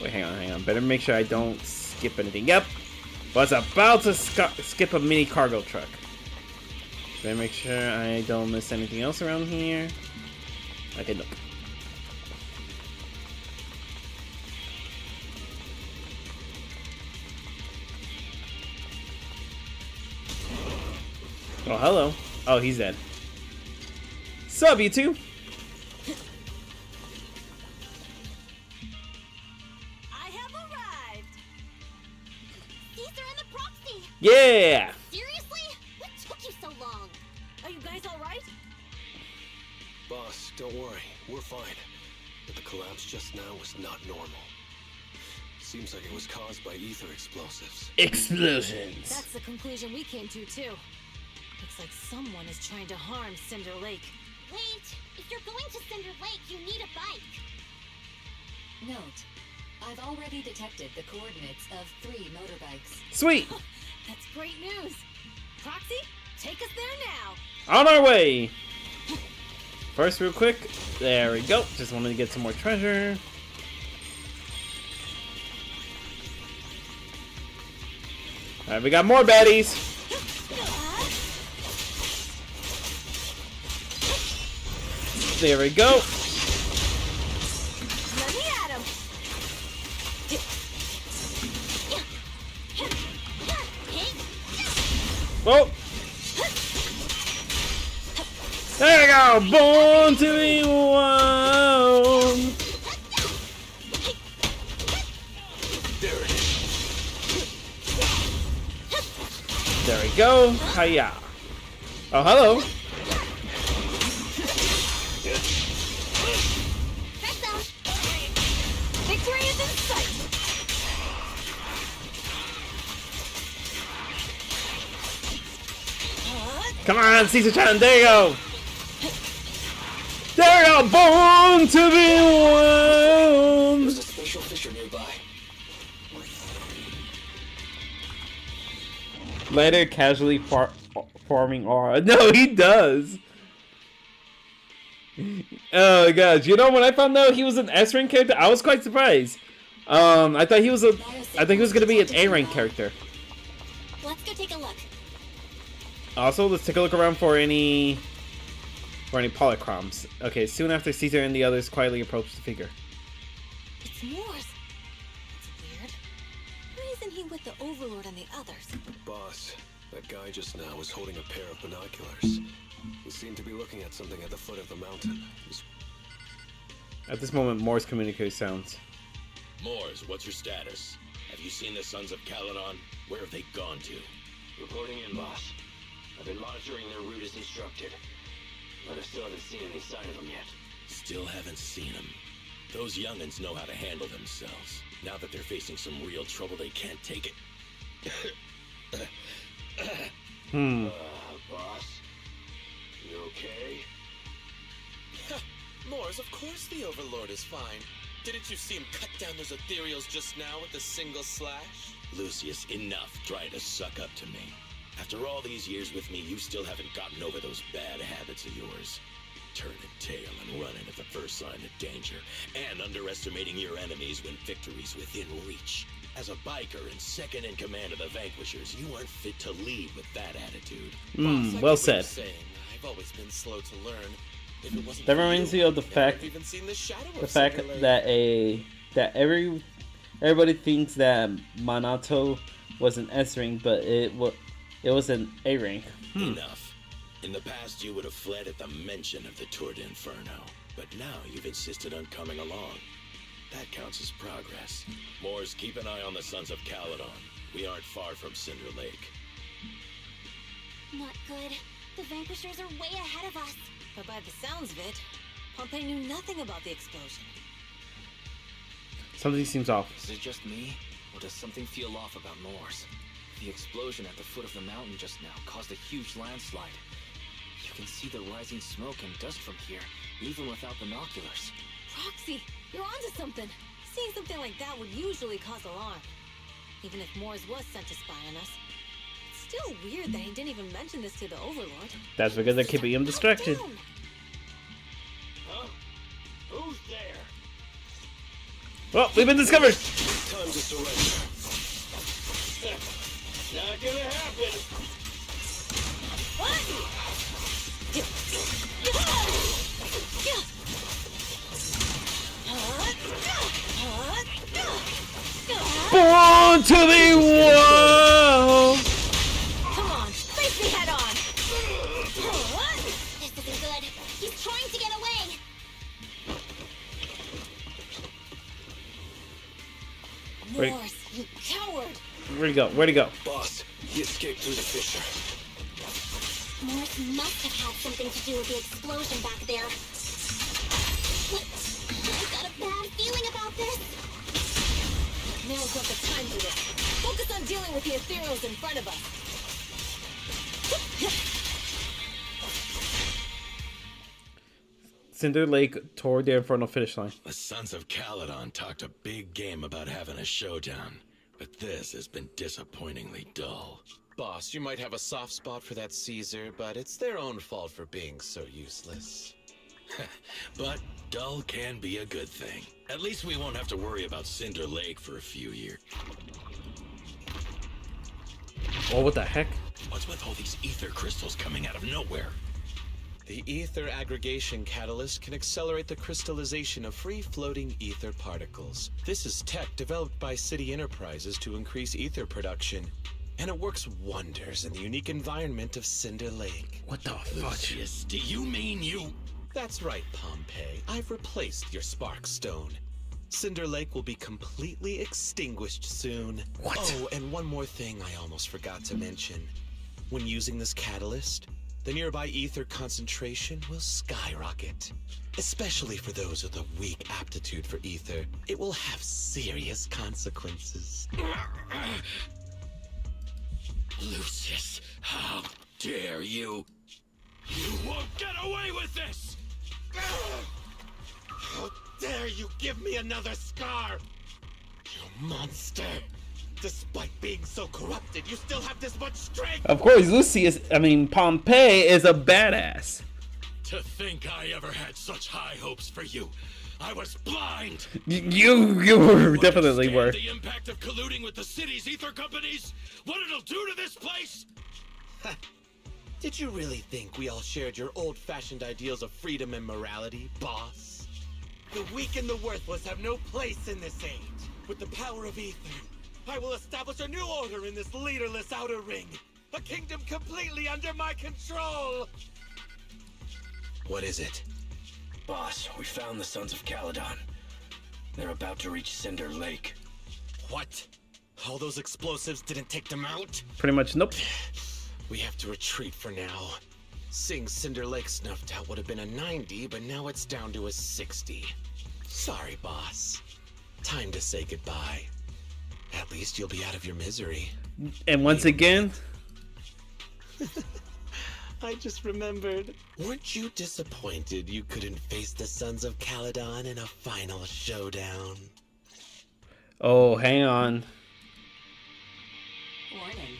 Wait, hang on. Better make sure I don't skip anything. Yep, was about to skip a mini cargo truck. Better make sure I don't miss anything else around here. Okay, nope. Oh, hello. Oh, he's dead. Sup, you two? I have arrived. Caesar and the Proxy! Yeah! Seriously? What took you so long? Are you guys all right? Boss, don't worry. We're fine. But the collapse just now was not normal. Seems like it was caused by ether explosives. Explosions. That's the conclusion we came to, too. Looks like someone is trying to harm Cinder Lake. Wait! If you're going to Cinder Lake, you need a bike! Note, I've already detected the coordinates of 3 motorbikes. Sweet. That's great news. Proxy, take us there now. On our way. First, real quick. There we go. Just wanted to get some more treasure. Alright, we got more baddies. There we go. Let me at him. Whoa. There we go. Born to be wild. There it is. There we go. Hiya. Oh, hello. Heads down. Victory is in sight. Come on, Caesar-chan, there you go! There you go! Born to be wild! There's a special fissure nearby. Later, casually farming aura. No, he does! Oh gosh, you know, when I found out he was an S-rank character, I was quite surprised. I thought he was gonna be an A-rank character. Let's go take a look. Also, let's take a look around for any polychromes. Okay, soon after Caesar and the others quietly approach the figure. It's Morse. That's weird. Why isn't he with the Overlord and the others? Boss, that guy just now was holding a pair of binoculars. He seemed to be looking at something at the foot of the mountain. At this moment, Morse communicator sounds. Mors, what's your status? Have you seen the Sons of Caledon? Where have they gone to? Reporting in, boss. I've been monitoring their route as instructed, but I still haven't seen any sign of them yet. Still haven't seen them. Those young'uns know how to handle themselves. Now that they're facing some real trouble, they can't take it. Boss? You okay? Mors, of course the Overlord is fine. Didn't you see him cut down those ethereals just now with a single slash? Lucius, enough trying to suck up to me. After all these years with me, you still haven't gotten over those bad habits of yours. Turning tail and running at the first sign of danger, and underestimating your enemies when victory's within reach. As a biker and second in command of the Vanquishers, you aren't fit to lead with that attitude. Boss, I Well get what said. you're saying. I've always been slow to learn. If it wasn't That for reminds you, me of the I'd never fact- have even seen the shadow The of fact Cinder Lake. that everybody thinks that Minato was an S rank, but it was an A rank. Enough. In the past, you would have fled at the mention of the Tour d'Inferno, but now you've insisted on coming along. That counts as progress. Mors, keep an eye on the Sons of Caledon. We aren't far from Cinder Lake. Not good. The Vanquishers are way ahead of us. But by the sounds of it, Pompey knew nothing about the explosion. Something seems off. Is it just me, or does something feel off about Mors? The explosion at the foot of the mountain just now caused a huge landslide. You can see the rising smoke and dust from here, even without binoculars. Roxy, you're onto something. Seeing something like that would usually cause alarm. Even if Morse was sent to spy on us. It's still weird that he didn't even mention this to the Overlord. That's because they're keeping him distracted. Calm down. Huh? Who's there? Well, we've been discovered. Time to surrender. Not gonna happen. Born to be wild. Come on, face me head on. This isn't good. He's trying to get away. Wait. Morse, you coward. Where'd he go? Where'd he go? Boss, he escaped through the fissure. Morse must have had something to do with the explosion back there. I've got a bad feeling about this. Now's not the time for this. Focus on dealing with the ethereals in front of us. Cinder Lake toward the infernal finish line. The Sons of Caledon talked a big game about having a showdown, but this has been disappointingly dull. Boss, you might have a soft spot for that Caesar, but it's their own fault for being so useless. But dull can be a good thing. At least we won't have to worry about Cinder Lake for a few years. Oh, what the heck? What's with all these ether crystals coming out of nowhere? The ether aggregation catalyst can accelerate the crystallization of free-floating ether particles. This is tech developed by City Enterprises to increase ether production, and it works wonders in the unique environment of Cinder Lake. What the fudge? Lucius, do you mean you... That's right, Pompey. I've replaced your spark stone. Cinder Lake will be completely extinguished soon. What? Oh, and one more thing I almost forgot to mention. When using this catalyst, the nearby ether concentration will skyrocket. Especially for those with a weak aptitude for ether, it will have serious consequences. Lucius, how dare you? You won't get away with this! How dare you give me another scar? You monster! Despite being so corrupted, you still have this much strength! Of course, Pompey is a badass. To think I ever had such high hopes for you. I was blind. You were definitely were. The impact of colluding with the city's ether companies? What it'll do to this place? Did you really think we all shared your old-fashioned ideals of freedom and morality, boss? The weak and the worthless have no place in this age. With the power of ether, I will establish a new order in this leaderless outer ring. A kingdom completely under my control! What is it? Boss, we found the Sons of Caledon. They're about to reach Cinder Lake. What? All those explosives didn't take them out? Pretty much, nope. We have to retreat for now. Seeing Cinder Lake snuffed out would have been a 90, but now it's down to a 60. Sorry, boss. Time to say goodbye. At least you'll be out of your misery. And once again... I just remembered. Weren't you disappointed you couldn't face the Sons of Caledon in a final showdown? Oh, hang on. Warning.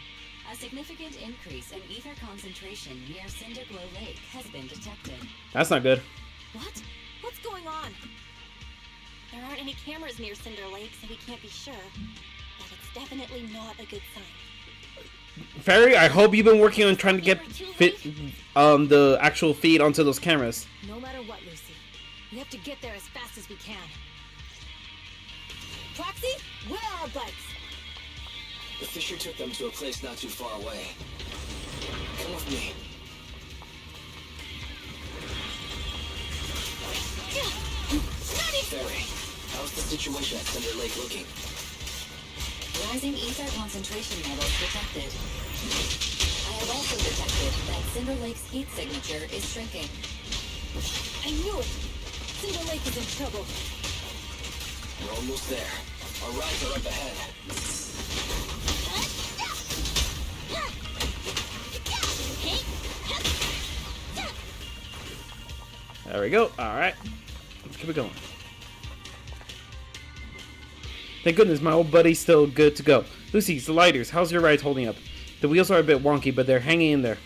A significant increase in ether concentration near Cinderglow Lake has been detected. That's not good. What? What's going on? There aren't any cameras near Cinder Lake, so we can't be sure. But it's definitely not a good sign. Fairy, I hope you've been working on trying to get the actual feed onto those cameras. No matter what, Lucy, we have to get there as fast as we can. Proxy, where are our bikes? The Fisher took them to a place not too far away. Come with me. Fairy, how's the situation at Cinder Lake looking? Rising ether concentration levels detected. I have also detected that Cinder Lake's heat signature is shrinking. I knew it! Cinder Lake is in trouble. We're almost there. Our rides are up ahead. There we go. Alright. Let's keep it going. Thank goodness my old buddy's still good to go. Lucy, the lighters. How's your ride holding up? The wheels are a bit wonky, but they're hanging in there.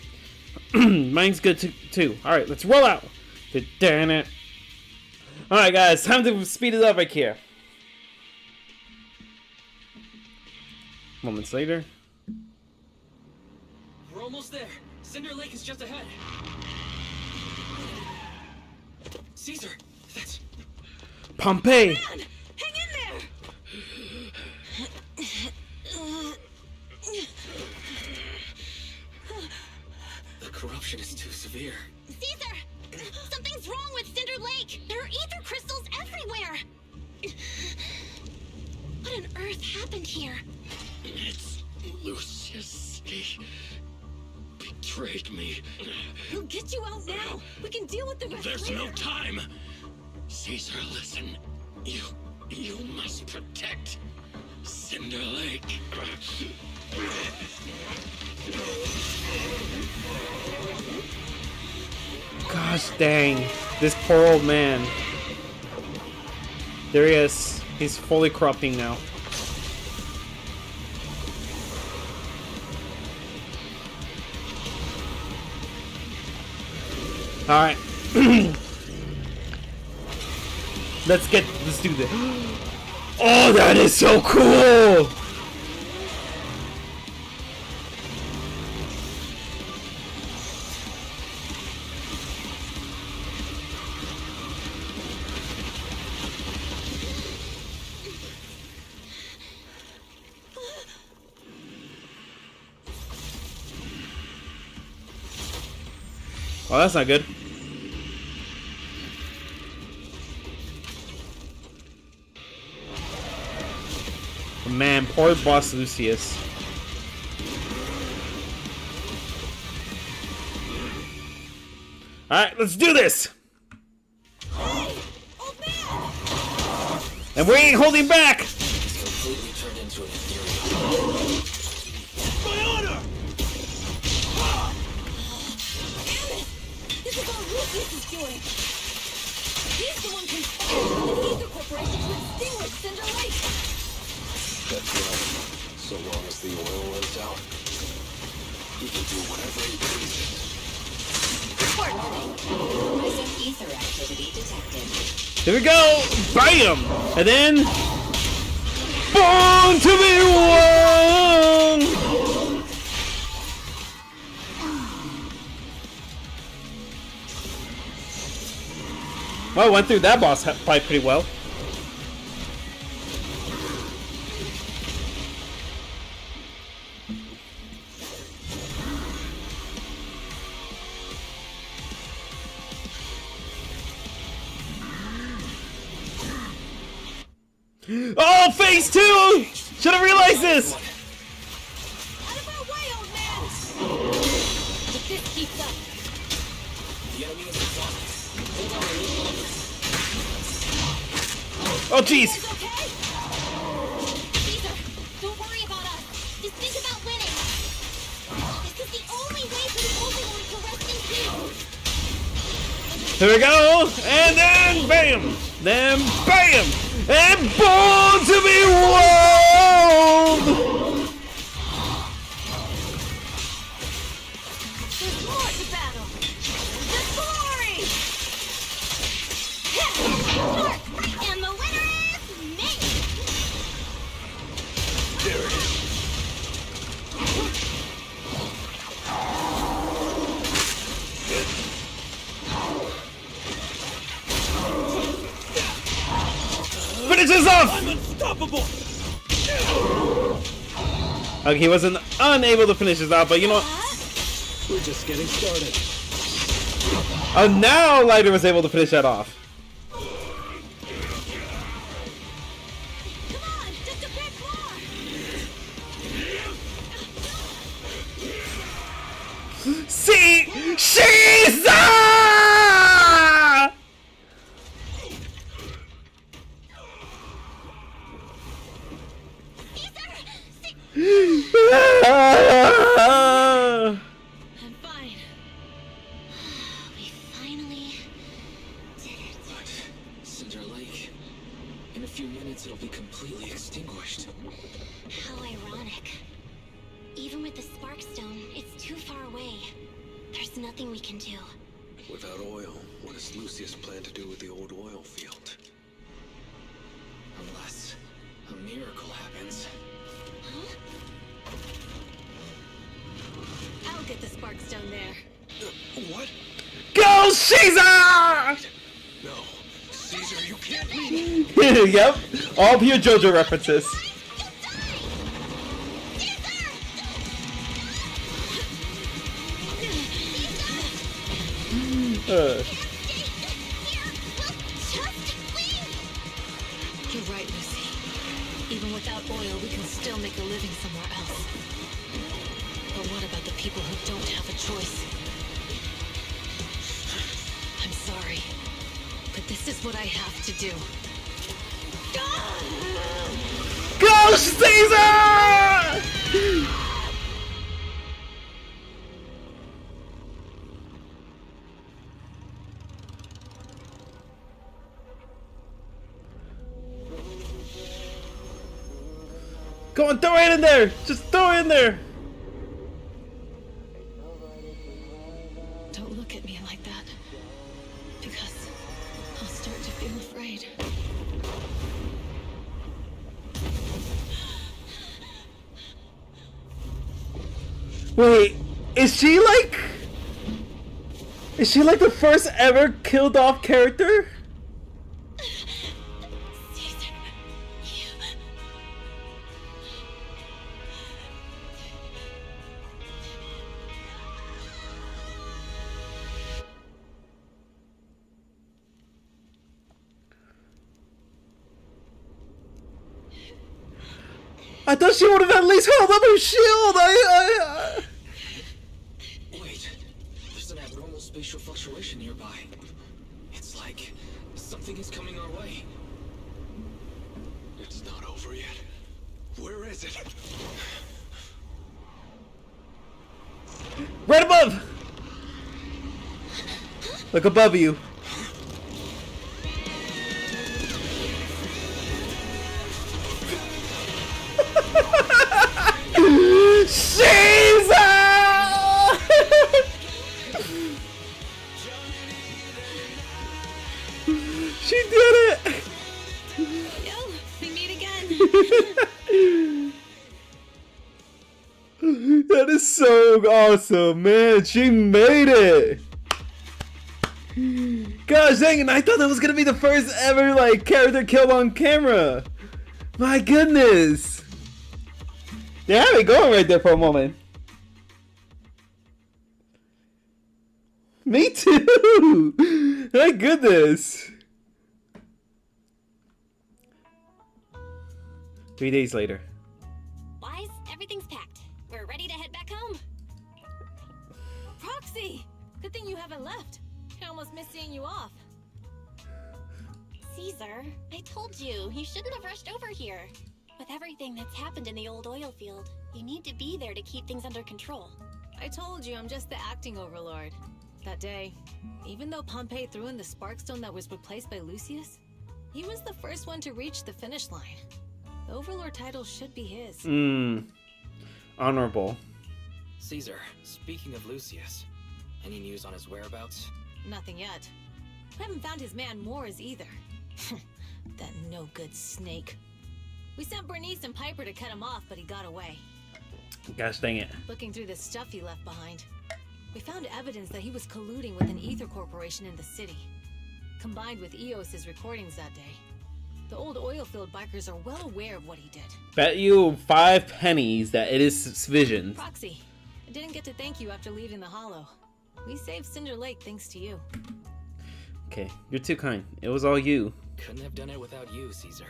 Mine's good too. Alright, let's roll out. Darn it. Alright guys, time to speed it up right here. Moments later. We're almost there. Cinder Lake is just ahead. Caesar, that's... Pompeii! Hang in there! The corruption is too severe. Caesar! Something's wrong with Cinder Lake! There are ether crystals everywhere! What on earth happened here? It's Lucius. He betrayed me. He'll get you out now! We can deal with the rest There's later. no time. Caesar, listen. You must protect Cinder Lake. Gosh dang. This poor old man. There he is. He's fully corrupting now. Alright. Let's do this. Oh, that is so cool! Oh, that's not good. Man, poor boss Lucius. Alright, let's do this! Hey, old man! And we ain't holding back! It's completely turned into an ethereal. My honor! Damn it! This is all Lucius is doing. He's the one conspiring with the Ether Corporation to extinguish Cinder Lake. That's right. So long as the oil runs out, he can do whatever he pleases. Warning. Rising ether activity detected. Here we go! Bam! And then... Born to be one! Well, went through that boss fight pretty well. Oh, phase 2! Should have realized this! Out of our way, old man! If this keeps up, The enemy is exhausted. Hold on a little longer. Oh, jeez! you guys okay? Caesar, don't worry about us. Just think about winning. This is the only way for the Overlord to rest in peace. Here we go! And then bam! Then bam! And born to be world! There's more to battle! The glory! And the winner is me. There it is. Finish this off! I'm unstoppable! Okay, he wasn't unable to finish this off, but you know what? We're just getting started. Oh, now Lighter was able to finish that off. Come on, just a bit more! See? She's I'm fine. We finally did it. Cinder Lake. In a few minutes, it'll be completely extinguished. How ironic. Even with the Sparkstone, it's too far away. There's nothing we can do. Without oil, what does Lucius plan to do with the old oil field? Unless a miracle happens. I'll get the Sparkstone there. What? Go, Caesar! No. Caesar, you can't leave! Yep, all pure JoJo references. You're right, Lucy. Even without oil, we can still make a living somewhere else. But what about the people who don't have a choice? I'm sorry, but this is what I have to do. Go, Caesar! Go on, throw it in there! Just throw it in there! Don't look at me like that, because I'll start to feel afraid. Wait, is she like the first ever killed off character? Caesar, you... I thought she would have at least held up her shield. Wait, there's an abnormal little spatial fluctuation nearby. It's like something is coming our way. It's not over yet. Where is it? Right above! Look above you. Caesar! She did it! Yo, we meet again. That is so awesome, man. She made it. Gosh dang it, I thought that was gonna be the first ever like character killed on camera. My goodness. They had me going right there for a moment. Me too. My goodness. 3 days later. Wise, everything's packed. We're ready to head back home. Proxy! Good thing you haven't left. I almost missed seeing you off. Caesar, I told you, you shouldn't have rushed over here. With everything that's happened in the old oil field, you need to be there to keep things under control. I told you I'm just the acting overlord. That day, even though Pompey threw in the Sparkstone that was replaced by Lucius, he was the first one to reach the finish line. The overlord title should be his. Honorable. Caesar, speaking of Lucius, any news on his whereabouts? Nothing yet. I haven't found his man Moores either. That no-good snake. We sent Bernice and Piper to cut him off, but he got away. Gosh dang it. Looking through the stuff he left behind, we found evidence that he was colluding with an ether corporation in the city. Combined with EOS's recordings that day, the old oilfield bikers are well aware of what he did. Bet you 5 pennies that it is Vision. Proxy, I didn't get to thank you after leaving the Hollow. We saved Cinder Lake thanks to you. Okay, you're too kind. It was all you. Couldn't have done it without you, Caesar.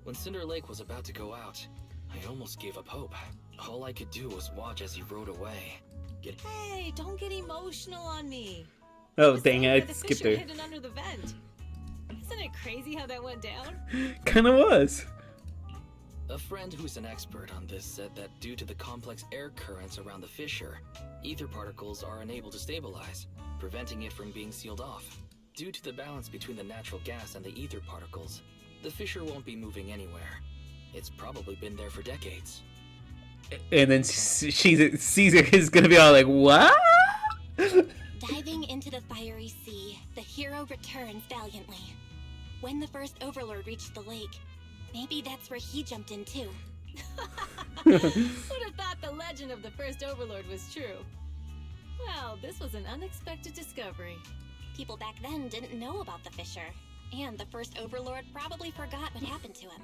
When Cinder Lake was about to go out, I almost gave up hope. All I could do was watch as he rode away. Hey, don't get emotional on me. Oh Was dang saying it, where I the skipped fissure her. hidden under the vent. Isn't it crazy how that went down? Kinda was. A friend who's an expert on this said that due to the complex air currents around the fissure, ether particles are unable to stabilize, preventing it from being sealed off. Due to the balance between the natural gas and the ether particles, the fissure won't be moving anywhere. It's probably been there for decades. And then Caesar is gonna be all like, what? Diving into the fiery sea, the hero returns valiantly. When the first overlord reached the lake, maybe that's where he jumped in too. Would have thought the legend of the first overlord was true. Well, this was an unexpected discovery. People back then didn't know about the fissure, and the first overlord probably forgot what happened to him.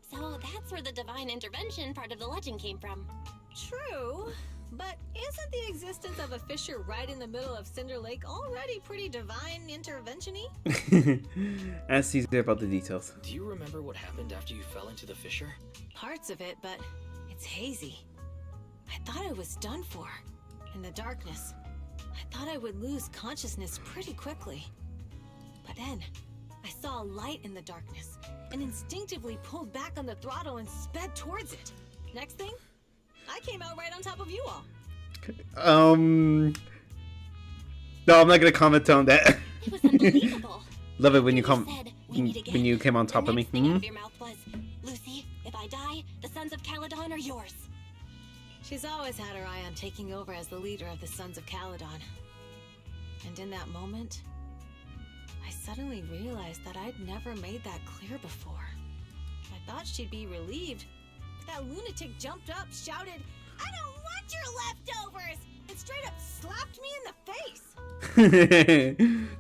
So that's where the divine intervention part of the legend came from. True, but isn't the existence of a fissure right in the middle of Cinder Lake already pretty divine intervention-y? Ask Caesar about the details. Do you remember what happened after you fell into the fissure? Parts of it, but it's hazy. I thought I was done for. In the darkness, I thought I would lose consciousness pretty quickly. But then, I saw a light in the darkness and instinctively pulled back on the throttle and sped towards it. Next thing, I came out right on top of you all. No, I'm not gonna comment on that. It was unbelievable. Love it when you When come said, "We meet again," when you came on top the of me. next thing out of your mouth was, "Lucy, if I die, the Sons of Caledon are yours." She's always had her eye on taking over as the leader of the Sons of Caledon. And in that moment, I suddenly realized that I'd never made that clear before. I thought she'd be relieved, but that lunatic jumped up, shouted, "I don't want your leftovers!" and straight up slapped me in the face.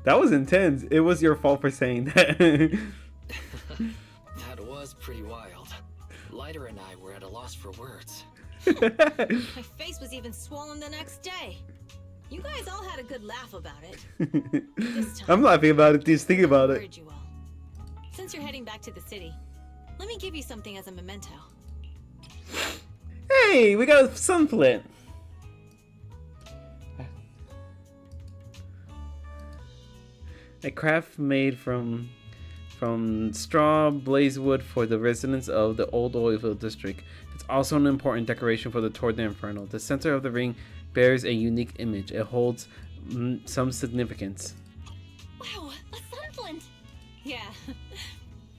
That was intense. It was your fault for saying that. That was pretty wild. Lighter and I were at a loss for words. My face was even swollen the next day. You guys all had a good laugh about it. This time, I'm laughing about it, just thinking about it. heard you all. Since you're heading back to the city, let me give you something as a memento. Hey, we got a sun flint. A craft made from straw blaze wood for the residents of the old oilfield district. It's also an important decoration for the Tour de Inferno. The center of the ring bears a unique image. It holds some significance. Wow, a sunflint! Yeah.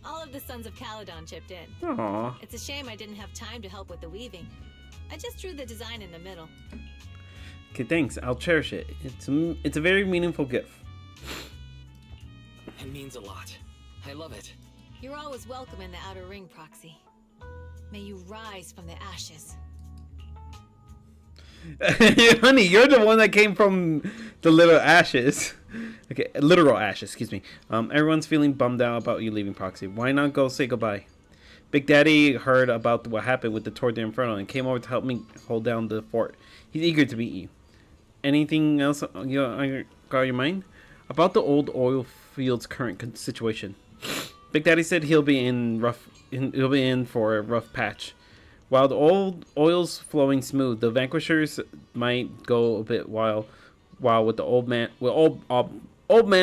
All of the Sons of Caledon chipped in. Aww. It's a shame I didn't have time to help with the weaving. I just drew the design in the middle. Okay, thanks. I'll cherish it. It's a very meaningful gift. It means a lot. I love it. You're always welcome in the Outer Ring, Proxy. May you rise from the ashes. Honey, you're the one that came from the little ashes. Okay, literal ashes, excuse me. Everyone's feeling bummed out about you leaving, Proxy. Why not go say goodbye? Big Daddy heard about what happened with the Tour de Inferno and came over to help me hold down the fort. He's eager to meet you. Anything else you got on your mind? About the old oil field's current situation. Big Daddy said he'll be in for a rough patch. While the old oil's flowing smooth, the vanquishers might go a bit while with the old man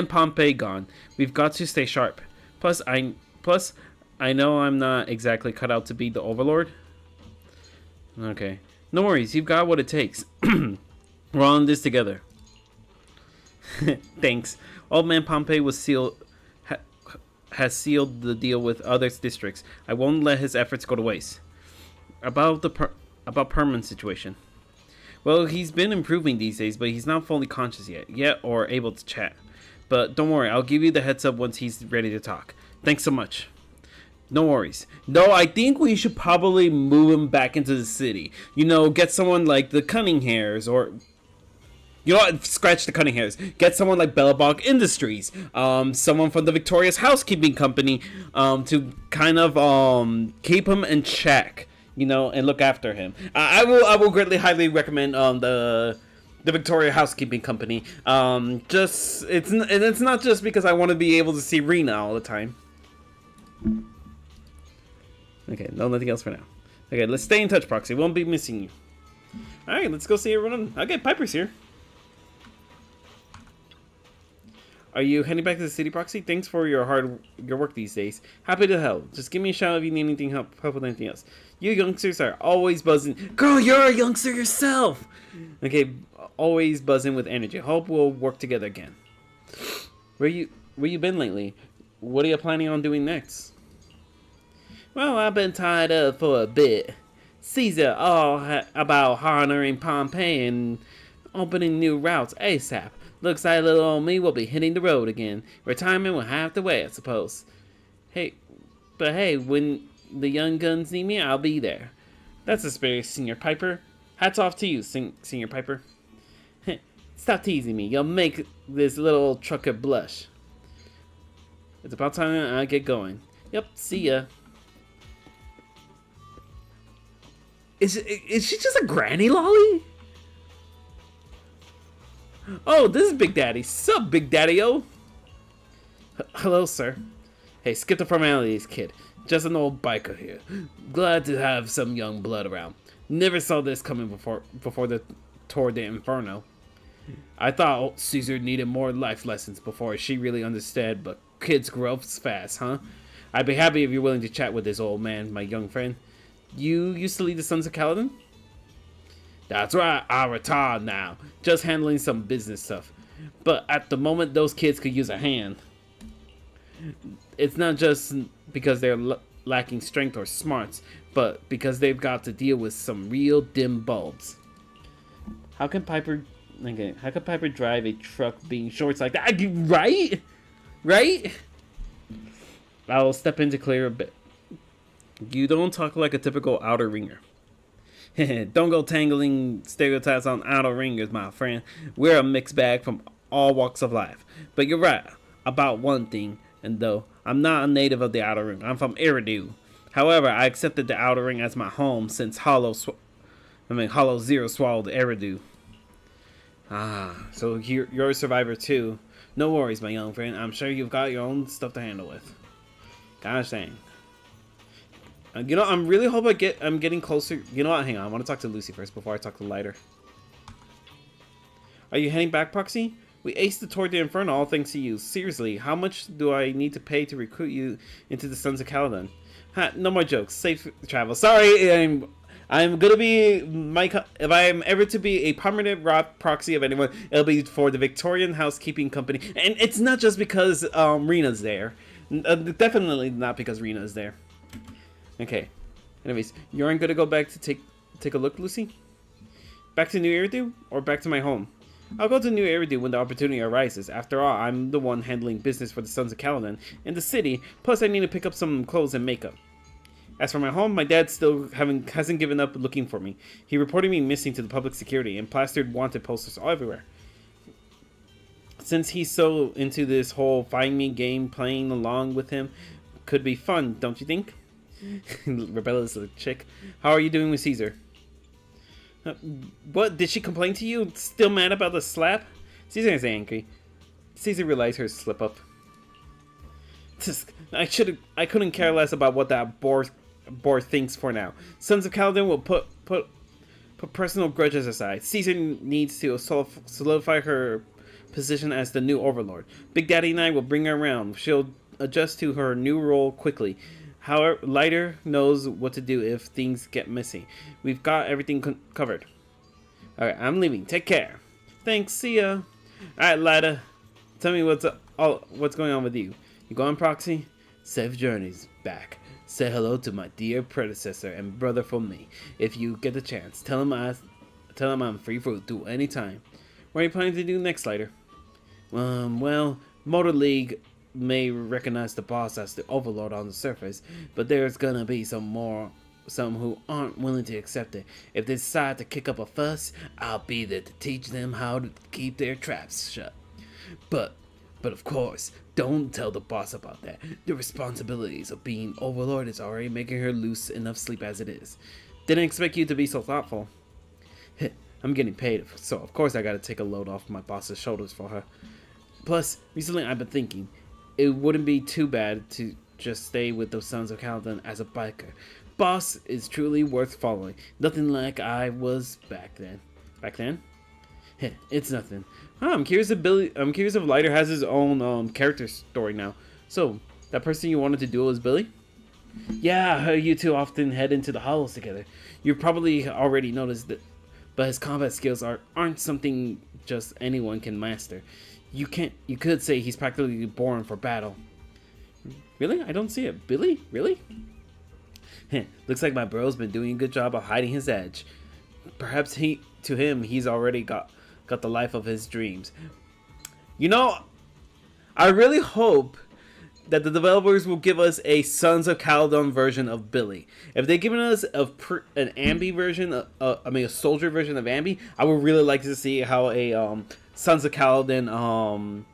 Pompey gone. We've got to stay sharp. Plus I know I'm not exactly cut out to be the overlord. Okay. No worries, you've got what it takes. We're all in this together. Thanks. Old Man Pompey has sealed the deal with other districts. I won't let his efforts go to waste. About Perman's situation. Well, he's been improving these days, but he's not fully conscious yet or able to chat. But don't worry, I'll give you the heads up once he's ready to talk. Thanks so much. No worries. No, I think we should probably move him back into the city. You know, get someone like the Cunninghairs or... You know what? Scratch the Cunninghairs. Get someone like Bellabog Industries. Someone from the Victoria's Housekeeping Company to kind of keep him in check. You know, and look after him. I will greatly highly recommend the Victoria Housekeeping Company. It's not just because I want to be able to see Rena all the time. Okay, no, nothing else for now. Okay, let's stay in touch, Proxy. Won't be missing you. All right, let's go see everyone. Okay, Piper's here. Are you heading back to the city, Proxy? Thanks for your work these days. Happy to help. Just give me a shout if you need anything help with anything else. You youngsters are always buzzing. Girl, you're a youngster yourself. Okay, always buzzing with energy. Hope we'll work together again. Where you been lately? What are you planning on doing next? Well, I've been tied up for a bit. Caesar all about honoring Pompey and opening new routes ASAP. Looks like little old me will be hitting the road again. Retirement will have to wait, I suppose. Hey, when the young guns need me, I'll be there. That's the spirit, Senior Piper. Hats off to you, Senior Piper. Stop teasing me. You'll make this little trucker blush. It's about time I get going. Yep, see ya. Is she just a granny lolly? Oh, this is Big Daddy. Sup, Big Daddy-o? Hello, sir. Hey, skip the formalities, kid. Just an old biker here. Glad to have some young blood around. Never saw this coming before the Tour de Inferno. I thought Caesar needed more life lessons before she really understood, but kids grow up fast, huh? I'd be happy if you're willing to chat with this old man, my young friend. You used to lead the Sons of Caledon? That's right, I retired now. Just handling some business stuff. But at the moment, those kids could use a hand. It's not just because they're lacking strength or smarts, but because they've got to deal with some real dim bulbs. How can Piper drive a truck being shorts like that? Right? Right? I'll step in to clear a bit. You don't talk like a typical outer ringer. Don't go tangling stereotypes on outer ringers, my friend. We're a mixed bag from all walks of life. But you're right about one thing, and though I'm not a native of the outer ring, I'm from Eridu. However, I accepted the outer ring as my home since Hollow Zero swallowed Eridu. Ah, so you're a survivor too. No worries, my young friend. I'm sure you've got your own stuff to handle with. Gosh dang. You know, I'm really hope I'm getting closer. You know what? Hang on. I want to talk to Lucy first before I talk to Lighter. Are you heading back, Proxy? We aced the Tour de Inferno all thanks to you. Seriously, how much do I need to pay to recruit you into the Sons of Caledon? Ha, no more jokes. Safe travel. Sorry, I'm gonna be if I am ever to be a permanent proxy of anyone, it'll be for the Victorian housekeeping company, and it's not just because Rena's there. Definitely not because Rena is there. Okay. Anyways, you're gonna go back to take a look, Lucy? Back to New Eridu or back to my home? I'll go to New Eridu when the opportunity arises. After all, I'm the one handling business for the Sons of Caledon in the city, plus I need to pick up some clothes and makeup. As for my home, my dad still hasn't given up looking for me. He reported me missing to the public security and plastered wanted posters all everywhere. Since he's so into this whole find me game, playing along with him could be fun, don't you think? Rebellious little chick. How are you doing with Caesar? What? Did she complain to you? Still mad about the slap? Caesar is angry. Caesar realized her slip up. I couldn't care less about what that bore thinks for now. Sons of Caledon will put personal grudges aside. Caesar needs to solidify her position as the new overlord. Big Daddy and I will bring her around. She'll adjust to her new role quickly. However, Lighter knows what to do if things get messy. We've got everything covered. Alright, I'm leaving. Take care. Thanks, see ya. Alright, Lighter. Tell me what's going on with you. You going proxy? Safe journeys back. Say hello to my dear predecessor and brother for me. If you get the chance, tell him I'm free for do any time. What are you planning to do next, Lighter? Well, Motor League may recognize the boss as the overlord on the surface, but there's gonna be some who aren't willing to accept it. If they decide to kick up a fuss, I'll be there to teach them how to keep their traps shut. But of course, don't tell the boss about that. The responsibilities of being overlord is already making her lose enough sleep as it is. Didn't expect you to be so thoughtful. I'm getting paid, so of course I gotta take a load off my boss's shoulders for her. Plus, recently I've been thinking, it wouldn't be too bad to just stay with those Sons of Caledon as a biker. Boss is truly worth following. Nothing like I was back then. Back then? It's nothing. I'm curious if Lighter has his own character story now. So, that person you wanted to duel is Billy? Yeah, you two often head into the hollows together. You probably already noticed that, but his combat skills aren't something just anyone can master. You could say he's practically born for battle. Really? I don't see it. Billy? Really? Looks like my bro's been doing a good job of hiding his edge. Perhaps he's already got the life of his dreams. You know, I really hope that the developers will give us a Sons of Caledon version of Billy. If they've given us an Ambi version, a soldier version of Ambi, I would really like to see how a Sons of Caledon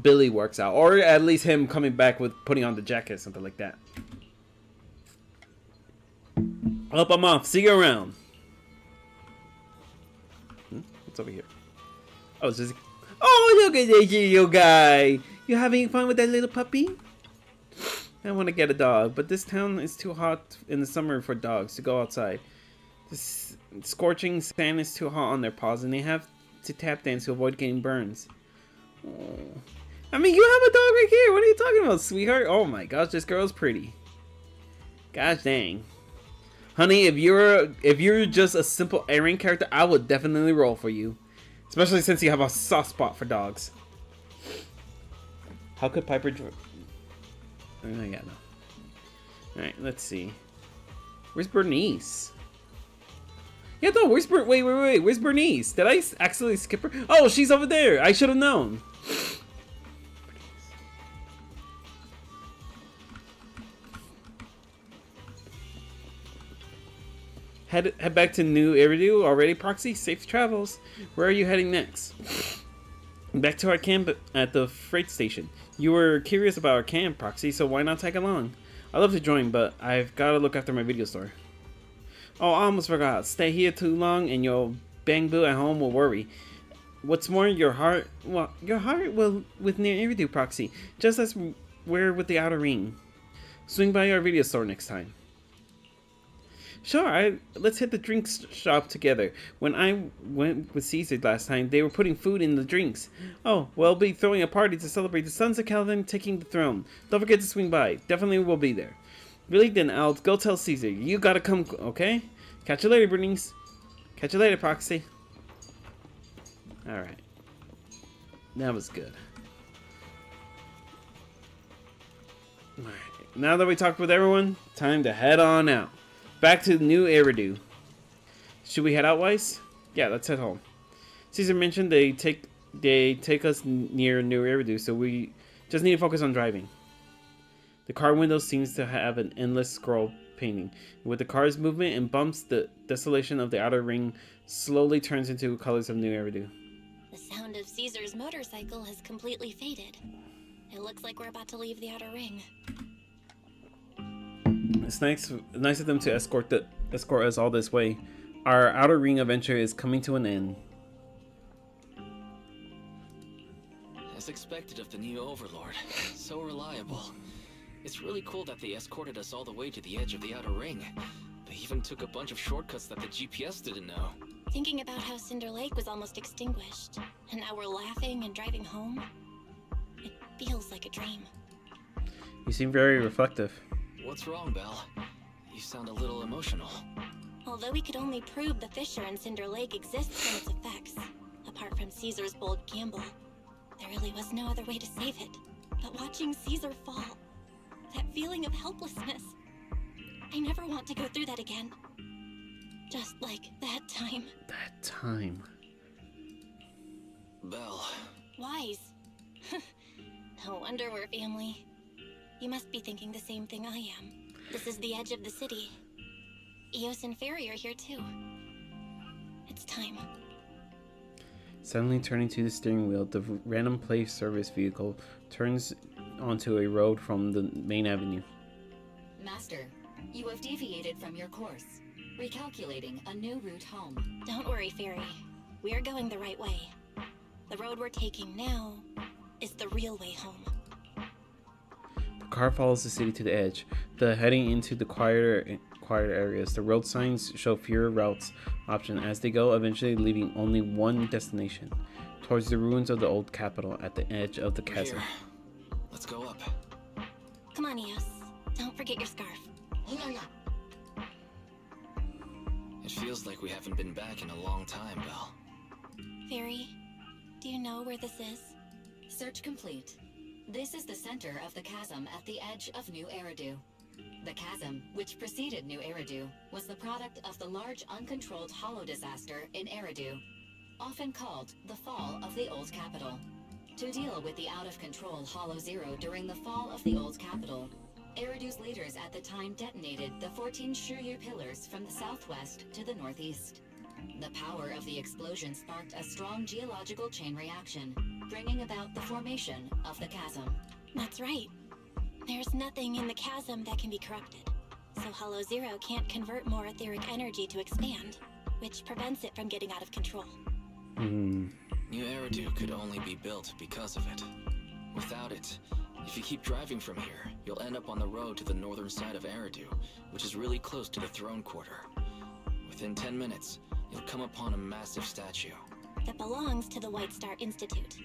Billy works out, or at least him coming back with putting on the jacket, something like that. Up, I'm off. See you around. What's over here? Oh, it's just. Oh, look at that little guy. You having fun with that little puppy? I want to get a dog, but this town is too hot in the summer for dogs to go outside. This scorching sand is too hot on their paws, and they have to tap dance to avoid getting burns. Oh. I mean, you have a dog right here. What are you talking about, sweetheart? Oh my gosh, this girl's pretty. Gosh dang. Honey, if you're just a simple airing character, I would definitely roll for you. Especially since you have a soft spot for dogs. How could Piper... Oh, yeah, no. Alright, let's see. Where's Bernice? Yeah, no, where's wait, where's Bernice? Did I accidentally skip her? Oh, she's over there! I should have known! Head back to New Eridu already, Proxy? Safe travels. Where are you heading next? Back to our camp at the freight station. You were curious about our camp, Proxy, so why not tag along? I'd love to join, but I've got to look after my video store. Oh, I almost forgot. Stay here too long and your bang boo at home will worry. What's more, your heart will with Near Eridu, Proxy, just as we're with the outer ring. Swing by our video store next time. Sure, let's hit the drinks shop together. When I went with Caesar last time, they were putting food in the drinks. Oh, we'll be throwing a party to celebrate the Sons of Calvin taking the throne. Don't forget to swing by. Definitely will be there. Really, then I'll go tell Caesar. You gotta come, okay? Catch you later, Bernice. Catch you later, Proxy. Alright. That was good. Alright. Now that we talked with everyone, time to head on out. Back to New Eridu. Should we head out, Weiss? Yeah, let's head home. Caesar mentioned they take us near New Eridu, so we just need to focus on driving. The car window seems to have an endless scroll painting. With the car's movement and bumps, the desolation of the outer ring slowly turns into colors of New Eridu. The sound of Caesar's motorcycle has completely faded. It looks like we're about to leave the outer ring. It's nice of them to escort us all this way. Our outer ring adventure is coming to an end. As expected of the new Overlord, so reliable. It's really cool that they escorted us all the way to the edge of the outer ring. They even took a bunch of shortcuts that the GPS didn't know. Thinking about how Cinder Lake was almost extinguished, and now we're laughing and driving home, it feels like a dream. You seem very reflective. What's wrong, Belle? You sound a little emotional. Although we could only prove the fissure in Cinder Lake exists from its effects, apart from Caesar's bold gamble, there really was no other way to save it. But watching Caesar fall, that feeling of helplessness, I never want to go through that again. Just like that time. That time. Belle. Wise. No wonder we're family. You must be thinking the same thing I am. This is the edge of the city. Eos and Fairy are here too. It's time. Suddenly turning to the steering wheel, the random play service vehicle turns onto a road from the main avenue. Master, you have deviated from your course. Recalculating a new route home. Don't worry, Fairy. We're going the right way. The road we're taking now is the real way home. The car follows the city to the edge. Heading into the quieter areas. The road signs show fewer routes option as they go, eventually leaving only one destination, towards the ruins of the old capital at the edge of the chasm. Let's go up. Come on, Eos. Don't forget your scarf. It feels like we haven't been back in a long time, Belle. Fairy, do you know where this is? Search complete. This is the center of the chasm at the edge of New Eridu. The chasm, which preceded New Eridu, was the product of the large uncontrolled hollow disaster in Eridu, often called the fall of the old capital. To deal with the out-of-control Hollow Zero during the fall of the old capital, Eridu's leaders at the time detonated the 14 Shuryu pillars from the southwest to the northeast. The power of the explosion sparked a strong geological chain reaction, bringing about the formation of the chasm. That's right. There's nothing in the chasm that can be corrupted, so Hollow Zero can't convert more etheric energy to expand, which prevents it from getting out of control. New Eridu could only be built because of it. Without it, if you keep driving from here, you'll end up on the road to the northern side of Eridu, which is really close to the throne quarter. Within 10 minutes, you'll come upon a massive statue. That belongs to the White Star Institute.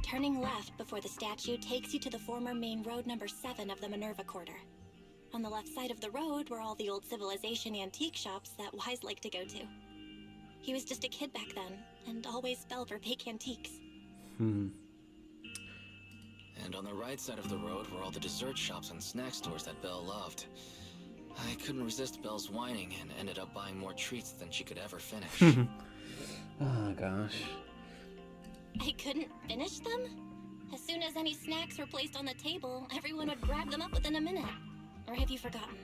Turning left before the statue takes you to the former main road number 7 of the Minerva Quarter. On the left side of the road were all the old civilization antique shops that Wise liked to go to. He was just a kid back then, and always fell for fake antiques. And on the right side of the road were all the dessert shops and snack stores that Belle loved. I couldn't resist Belle's whining and ended up buying more treats than she could ever finish. Oh gosh. I couldn't finish them? As soon as any snacks were placed on the table, everyone would grab them up within a minute. Or have you forgotten?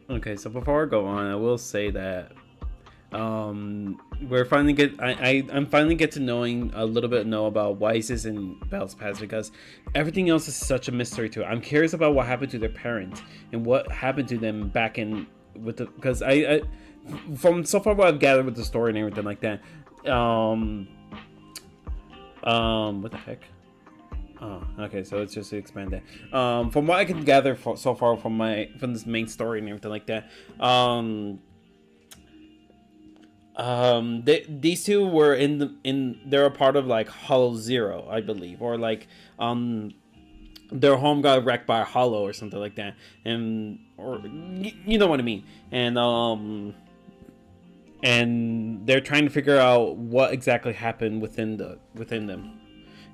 Okay, so before I go on, I will say that we're finally I'm finally get to knowing a little bit about Wise's and Belle's past, because everything else is such a mystery to it. I'm curious about what happened to their parents and what happened to them back in with the, because I from so far what I've gathered with the story and everything like that, what the heck? Oh, okay. So it's just to expand that. From what I can gather so far from this main story and everything like that, these two were they're a part of like Hollow Zero, I believe, or like their home got wrecked by a hollow or something like that, and or you know what I mean, and they're trying to figure out what exactly happened within them,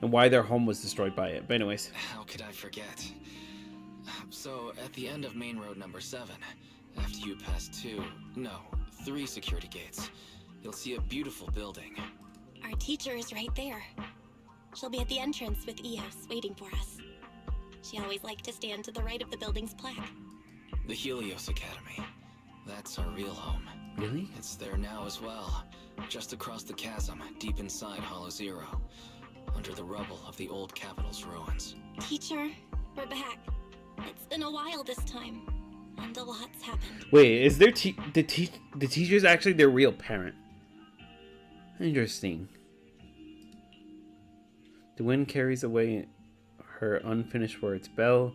and why their home was destroyed by it. But anyways, How could I forget? So, at the end of Main Road number 7, after you pass 3 security gates, you'll see a beautiful building. Our teacher is right there. She'll be at the entrance with Eos waiting for us. She always liked to stand to the right of the building's plaque. The Helios Academy. That's our real home. really? It's there now as well, just across the chasm, deep inside Hollow Zero, under the rubble of the old capital's ruins. Teacher, we're back. It's been a while this time, and a lot's happened. Wait, is the teacher's actually their real parent? Interesting. The wind carries away her unfinished words. Belle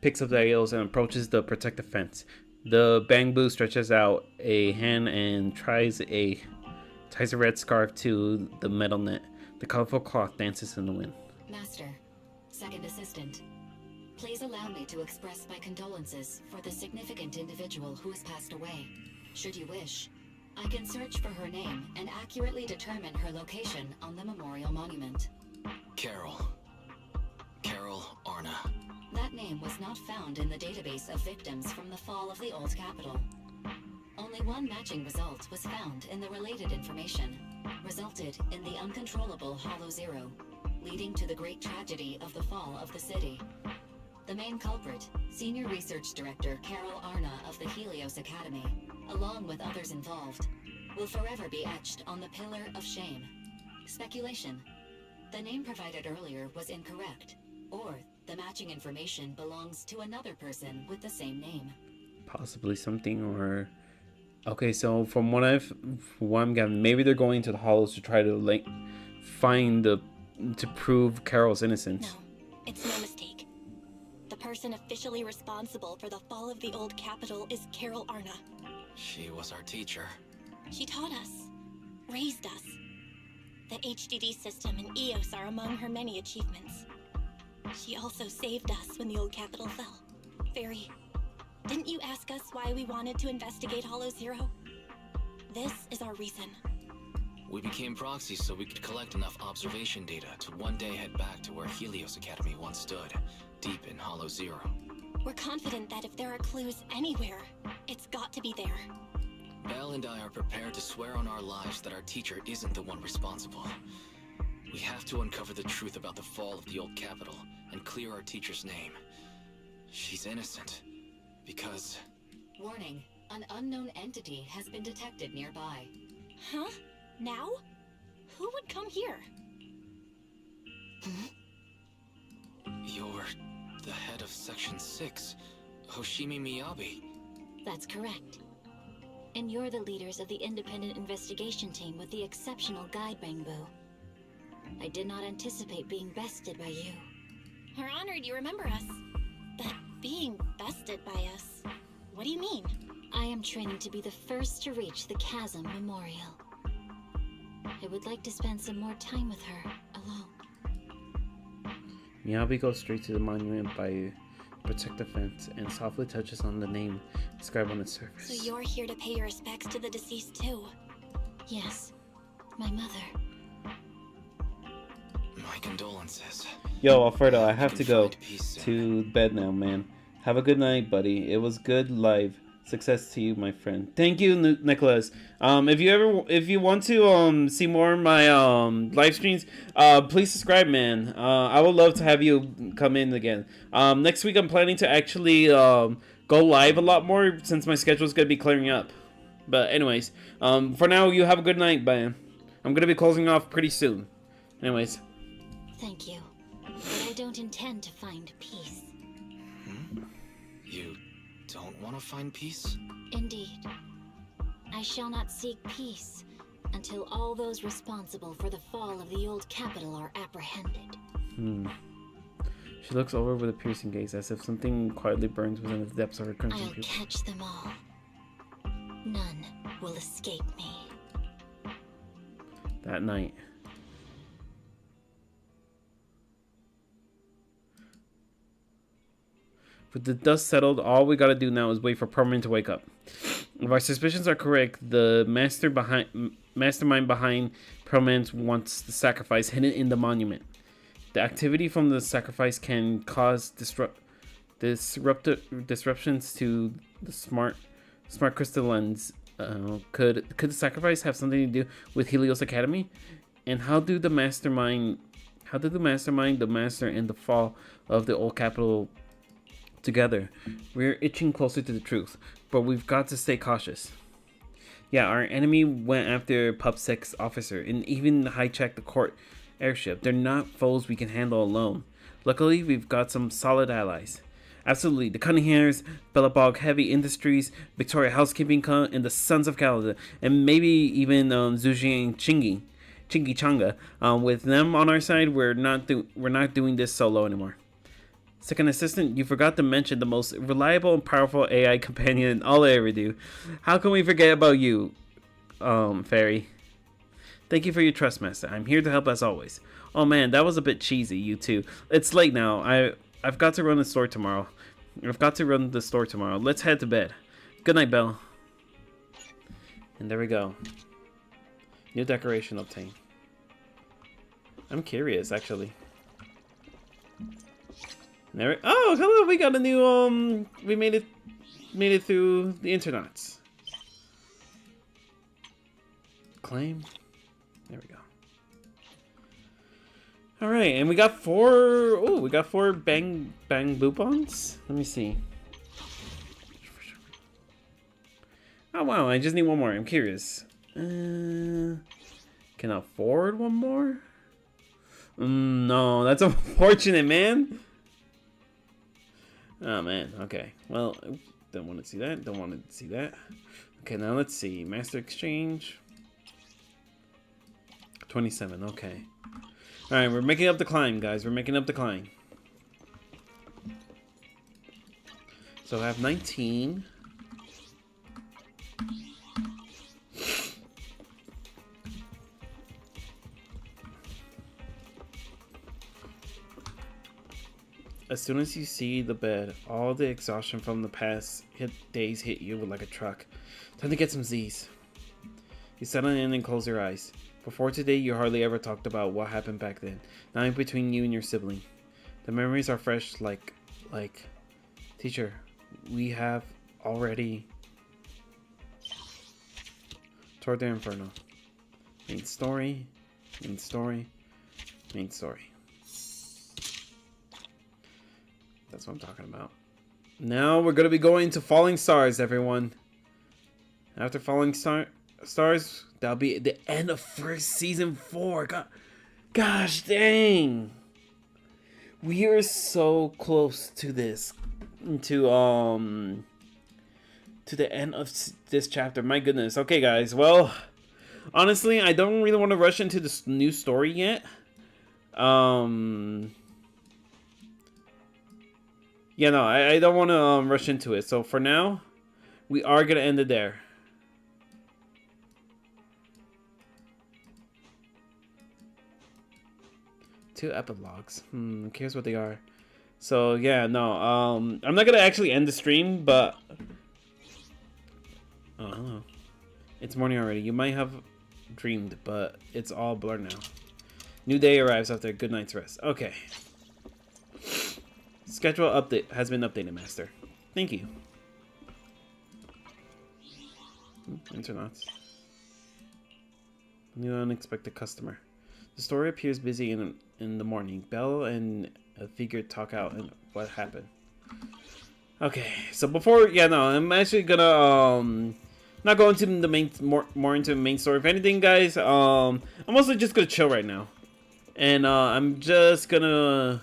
picks up the nails and approaches the protective fence. The bamboo stretches out a hand and ties a red scarf to the metal net. The colorful cloth dances in the wind. Master, second assistant, please allow me to express my condolences for the significant individual who has passed away. Should you wish, I can search for her name and accurately determine her location on the memorial monument. Carol Arna. That name was not found in the database of victims from the fall of the old capital. Only one matching result was found in the related information, resulted in the uncontrollable Hollow Zero, leading to the great tragedy of the fall of the city. The main culprit, Senior Research Director Carol Arna of the Helios Academy, along with others involved, will forever be etched on the Pillar of Shame. Speculation. The name provided earlier was incorrect, or the matching information belongs to another person with the same name. Possibly something or... Okay, so from what I'm getting, maybe they're going to the Hollows to try to to prove Carol's innocence. No, it's no mistake. The person officially responsible for the fall of the old capital is Carol Arna. She was our teacher. She taught us, raised us. The HDD system and Eos are among her many achievements. She also saved us when the old capital fell. Fairy, didn't you ask us why we wanted to investigate Hollow Zero? This is our reason. We became proxies so we could collect enough observation data to one day head back to where Helios Academy once stood, deep in Hollow Zero. We're confident that if there are clues anywhere, it's got to be there. Belle and I are prepared to swear on our lives that our teacher isn't the one responsible. We have to uncover the truth about the fall of the old capital and clear our teacher's name. She's innocent, because... Warning, an unknown entity has been detected nearby. Huh? Now? Who would come here? You're the head of Section 6, Hoshimi Miyabi. That's correct. And you're the leaders of the independent investigation team with the exceptional guide Bamboo. I did not anticipate being bested by you. We're honored you remember us. But being bested by us, what do you mean? I am training to be the first to reach the Chasm Memorial. I would like to spend some more time with her, alone. Miyabi goes straight to the monument by protective fence and softly touches on the name inscribed on its surface. So you're here to pay your respects to the deceased too? Yes, my mother. My condolences. Yo, Alfredo, I have to go to bed now, man. Have a good night, buddy. It was good live. Success to you, my friend. Thank you, Nicholas. If you want to see more of my live streams, please subscribe, man. I would love to have you come in again. Next week I'm planning to actually go live a lot more since my schedule is gonna be clearing up. But anyways, for now, you have a good night, man. I'm gonna be closing off pretty soon. Anyways. Thank you, but I don't intend to find peace. You don't want to find peace? Indeed. I shall not seek peace, until all those responsible for the fall of the old capital are apprehended. She looks over with a piercing gaze, as if something quietly burns within the depths of her crimson I'll pupils. catch them all. None will escape me. That night. With the dust settled, all we gotta do now is wait for Permanent to wake up. If our suspicions are correct, the mastermind behind Permanent wants the sacrifice hidden in the monument. The activity from the sacrifice can cause disruptions to the smart crystallines. Could the sacrifice have something to do with Helios Academy? And how do the mastermind, the master, and the fall of the old capital together? We're itching closer to the truth, but we've got to stay cautious. Yeah, our enemy went after PubSec's officer and even hijacked the court airship. They're not foes we can handle alone. Luckily, we've got some solid allies. Absolutely, the Cunninghams, Bellabog Heavy Industries, Victoria Housekeeping Co., and the Sons of Calada, and maybe even Zuji and Chingy Changa. With them on our side, we're not doing this solo anymore. Second assistant, you forgot to mention the most reliable and powerful AI companion in all Eridu. How can we forget about you, Fairy? Thank you for your trust, Master. I'm here to help as always. Oh man, that was a bit cheesy, you two. It's late now. I've got to run the store tomorrow. Let's head to bed. Good night, Belle. And there we go. New decoration obtained. I'm curious, actually. There. Oh, hello! We got a new we made it through the internets. Claim. There we go. All right, and we got 4. Oh, we got 4 bang boopons. Let me see. Oh wow! I just need one more. I'm curious. Can I afford one more? No, that's unfortunate, man. Oh man, okay. Well, don't want to see that. Okay, now let's see. Master Exchange. 27, okay. Alright, we're making up the climb, guys. We're making up the climb. So I have 19. As soon as you see the bed, all the exhaustion from the past days hit you like a truck. Time to get some Z's. You settle in and close your eyes. Before today, you hardly ever talked about what happened back then. Now in between you and your sibling. The memories are fresh like... Teacher, we have already... Toward the Inferno. Main story. That's what I'm talking about. Now we're going to be going to Falling Stars, everyone. After Falling Stars, that'll be the end of first season 4. Gosh dang. We are so close to this. To the end of this chapter. My goodness. Okay, guys. Well, honestly, I don't really want to rush into this new story yet. Yeah, no, I don't want to rush into it. So for now, we are going to end it there. Two epilogues. Who cares what they are? So yeah, no, I'm not going to actually end the stream, but... Oh, hello. It's morning already. You might have dreamed, but it's all blurred now. New day arrives after a good night's rest. Okay. Schedule update has been updated, Master. Thank you. Internets. New unexpected customer. The store appears busy in the morning. Belle and a figure talk out and what happened. Okay, so before, yeah, no, I'm actually gonna not go into the main more into the main story. If anything, guys, I'm mostly just gonna chill right now, and I'm just gonna.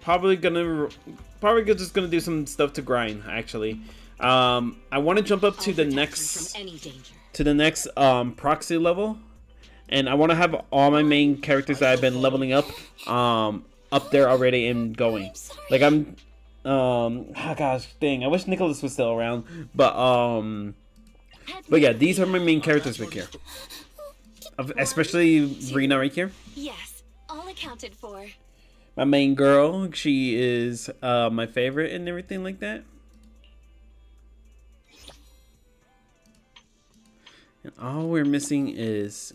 Probably just gonna do some stuff to grind, actually. I want to jump up to the next proxy level, and I want to have all my main characters that I've been leveling up there already and going. Like oh gosh, dang, I wish Nicholas was still around, but yeah, these are my main characters right here, especially Rena right here. Yes, all accounted for. My main girl, she is my favorite and everything like that. And all we're missing is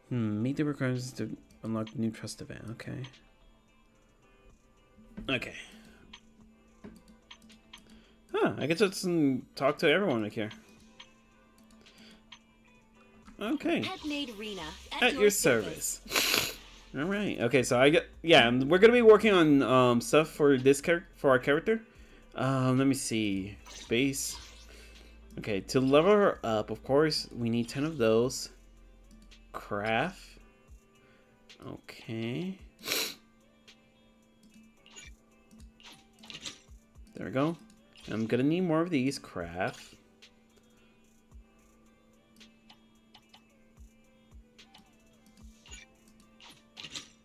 meet the requirements to unlock the new trust event. Okay. Okay. Huh, I get to talk to everyone right here. Okay. Pet maid Rena At your service. All right. Okay, so we're gonna be working on stuff for this for our character. Let me see. Base. Okay, to level her up, of course, we need 10 of those. Craft. Okay. There we go. I'm gonna need more of these. Craft.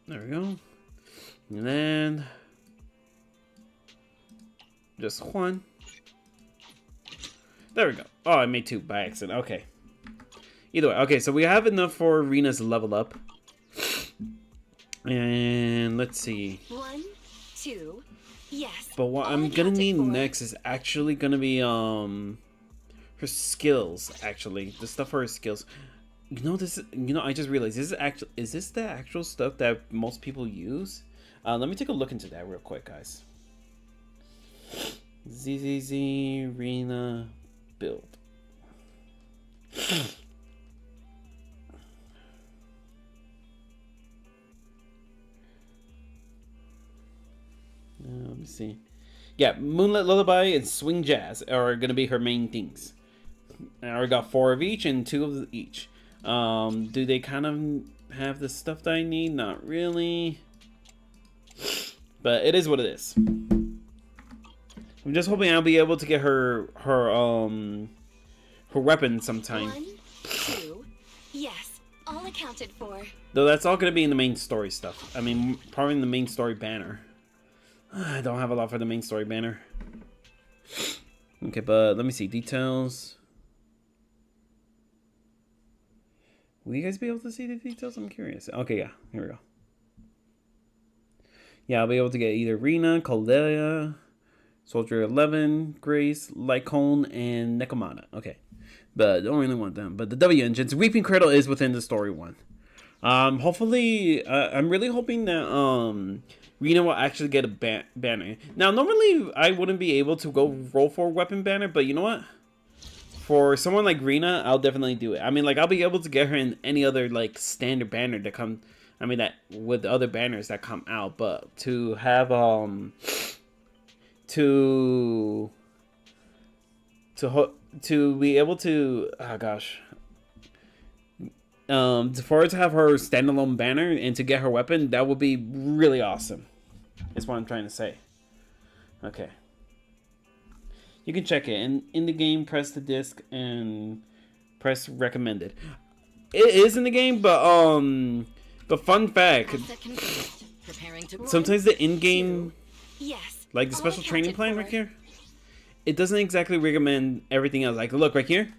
There we go. And then just one. There we go. Oh, I made 2 by accident. Okay. Either way. Okay, so we have enough for Rena's level up. And let's see. 1, 2, yes. But what I'm gonna need next is actually gonna be her skills. Actually, the stuff for her skills. I just realized is this the actual stuff that most people use? Let me take a look into that real quick, guys. ZZZ Rena build. Let me see. Yeah, Moonlit Lullaby and Swing Jazz are gonna be her main things. I already got 4 of each and 2 of each. Do they kind of have the stuff that I need? Not really. But it is what it is. I'm just hoping I'll be able to get her weapon sometime. 1, 2, yes, all accounted for. Though that's all gonna be in the main story stuff. I mean, probably in the main story banner. I don't have a lot for the main story banner. Okay, but let me see. Details. Will you guys be able to see the details? I'm curious. Okay, yeah. Here we go. Yeah, I'll be able to get either Rena, Caldea, Soldier 11, Grace, Lycone, and Nekomata. Okay. But I don't really want them. But the W engines, Weeping Cradle is within the story one. Hopefully, I'm really hoping that Rena will actually get a banner. Now, normally I wouldn't be able to go roll for a weapon banner, but you know what? For someone like Rena, I'll definitely do it. I mean, like, I'll be able to get her in any other, like, standard banner that come... I mean, that with other banners that come out. But to have, to be able to... Oh, gosh. For her to have her standalone banner and to get her weapon, that would be really awesome. That's what I'm trying to say. Okay. You can check it. In the game, press the disc and press recommended. It is in the game, but fun fact. Sometimes the in-game, like the special training plan right here, it doesn't exactly recommend everything else. Like, look right here.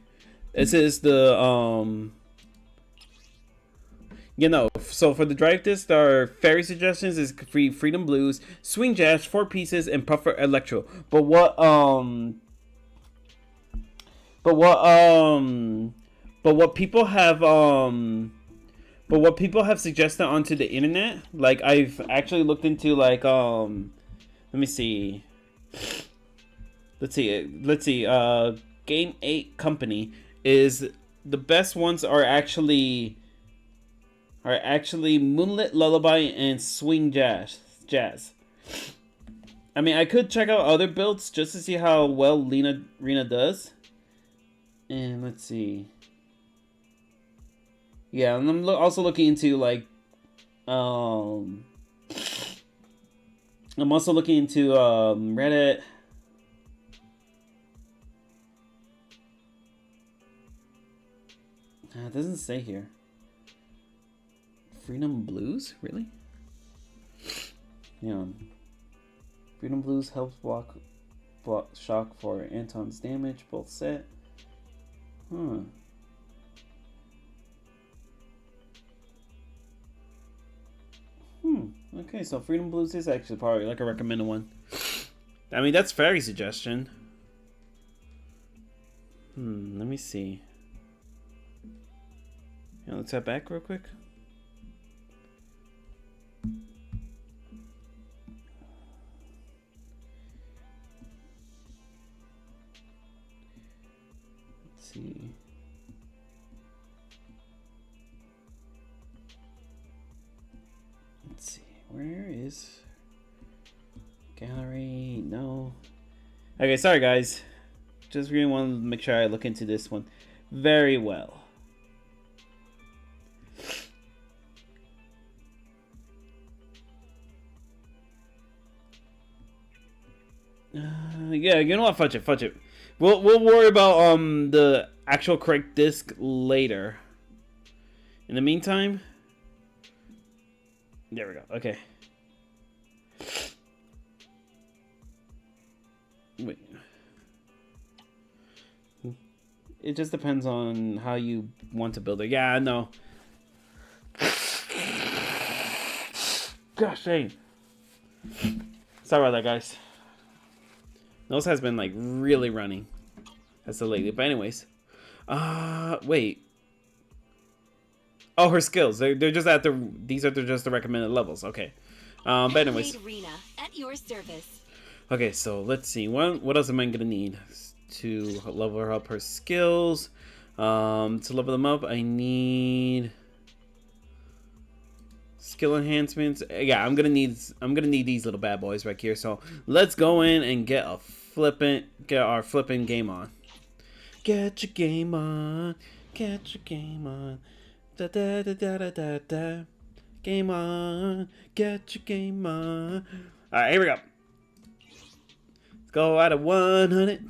It says the so for the drive disc, our fairy suggestions is Freedom Blues, Swing Jazz, 4 pieces, and Puffer Electro. But what people have suggested onto the internet, like I've actually looked into, like let me see. Let's see. Game 8 Company is the best ones are actually Moonlit Lullaby and Swing Jazz. I mean, I could check out other builds just to see how well Rena does. And let's see. Yeah, and I'm also looking into, like, I'm also looking into Reddit. It doesn't say here. Freedom Blues? Really? Yeah. Freedom Blues helps block shock for Anton's damage. Both set. Huh. Okay, so Freedom Blues is actually probably like a recommended one. I mean, that's Fairy suggestion. Let me see. Yeah, let's head back real quick. Let's see. Let's see. Where is gallery? No. Okay, sorry guys. Just really wanted to make sure I look into this one very well. Yeah, you know what? Fudge it. We'll worry about the actual correct disc later. In the meantime, there we go. Okay. Wait. It just depends on how you want to build it. Yeah, I know. Gosh dang. Sorry about that, guys. Nose has been like really running as of lately. But anyways. Wait. Oh, her skills. They're just at the these are just the recommended levels. Okay. But anyways. Rena, at your service. Okay, so let's see. What else am I gonna need to level up her skills? To level them up, I need skill enhancements. Yeah, I'm gonna need these little bad boys right here. So let's go in and get our flipping game on. Get your game on. Get your game on. Da da da da da da da. Game on. Get your game on. All right, here we go. Let's go out of 100.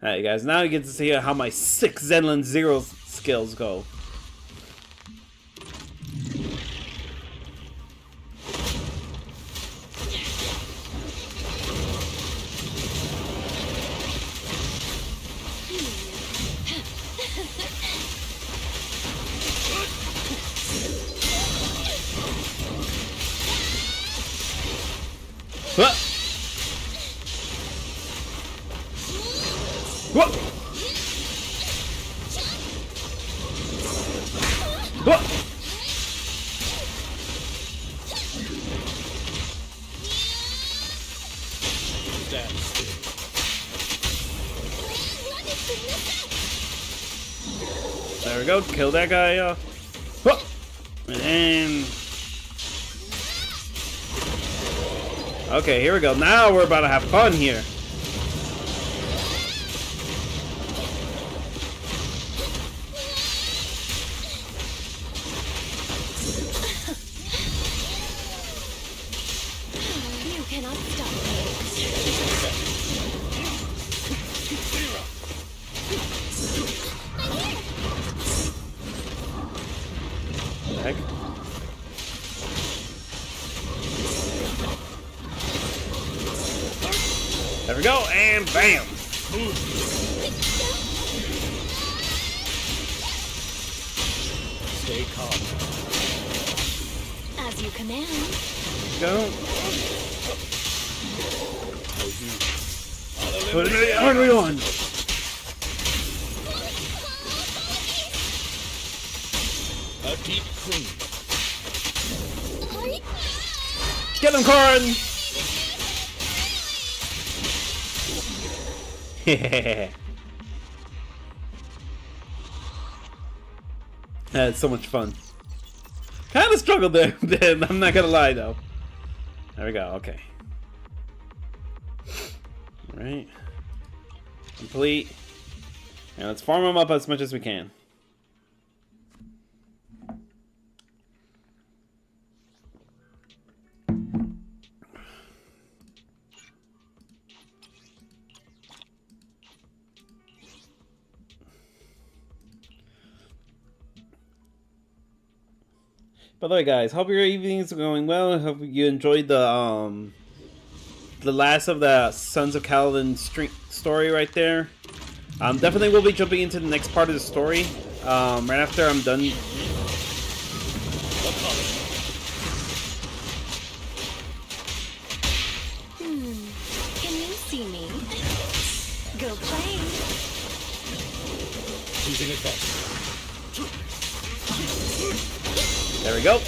Alright guys, now you get to see how my 6 Zenless Zero skills go. What? What? What? There we go. Kill that guy off. And then... Okay, here we go. Now we're about to have fun here. Heck. There we go, and bam! Stay calm. As you command. Go. Put it on. A deep clean. Get him, Corin! That's so much fun. Kind of struggled there, I'm not gonna lie though. There we go, okay. Alright. Complete. And let's farm them up as much as we can. By the way, guys, hope your evenings are going well. Hope you enjoyed the last of the Sons of Kaladin story right there. Definitely we'll be jumping into the next part of the story right after I'm done. Can you see me? Go play. Using advantage. There we go.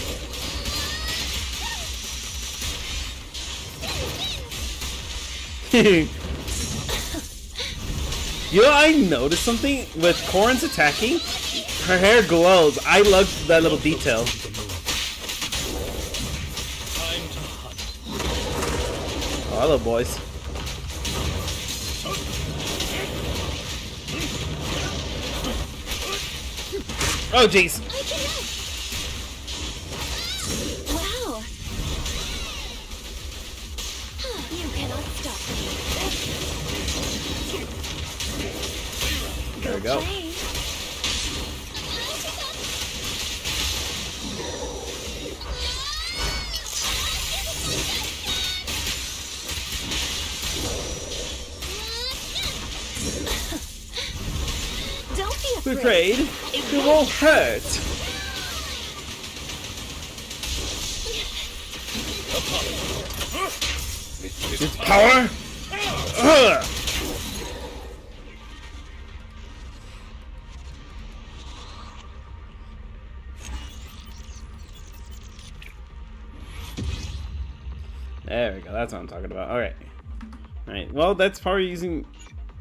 You know, I noticed something with Corrin's attacking. Her hair glows. I love that little detail. Oh, hello, boys. Oh, jeez. Wow. You cannot stop me. There we go. Play. Don't be Afraid it won't hurt. Its power. Ugh. There we go. That's what I'm talking about. All right. All right. Well, that's probably using.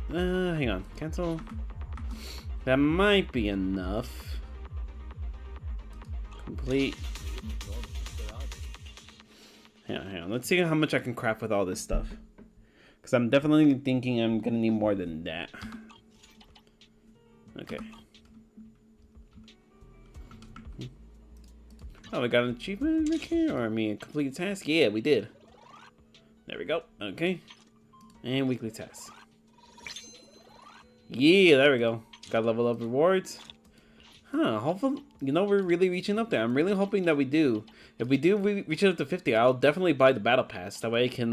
Hang on. Cancel. That might be enough. Complete. Hang on. Let's see how much I can craft with all this stuff. Because I'm definitely thinking I'm going to need more than that. Okay. Oh, we got an achievement right here? Or I mean, a complete task? Yeah, we did. There we go. Okay. And weekly tasks. Yeah, there we go. Got level up rewards. Huh, hopefully, you know, we're really reaching up there. I'm really hoping that we do. If we do reach it up to 50, I'll definitely buy the battle pass. That way I can,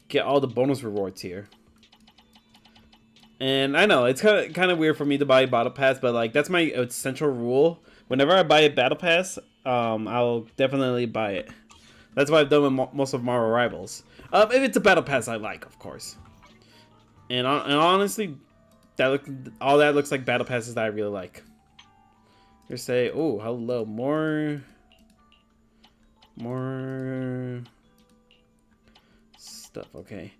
get all the bonus rewards here. And I know, it's kind of weird for me to buy a battle pass, but, like, that's my essential rule. Whenever I buy a battle pass, I'll definitely buy it. That's what I've done with most of Marvel Rivals. If it's a battle pass I like, of course. And honestly, all that looks like battle passes that I really like. Here say, oh, hello, more stuff. Okay,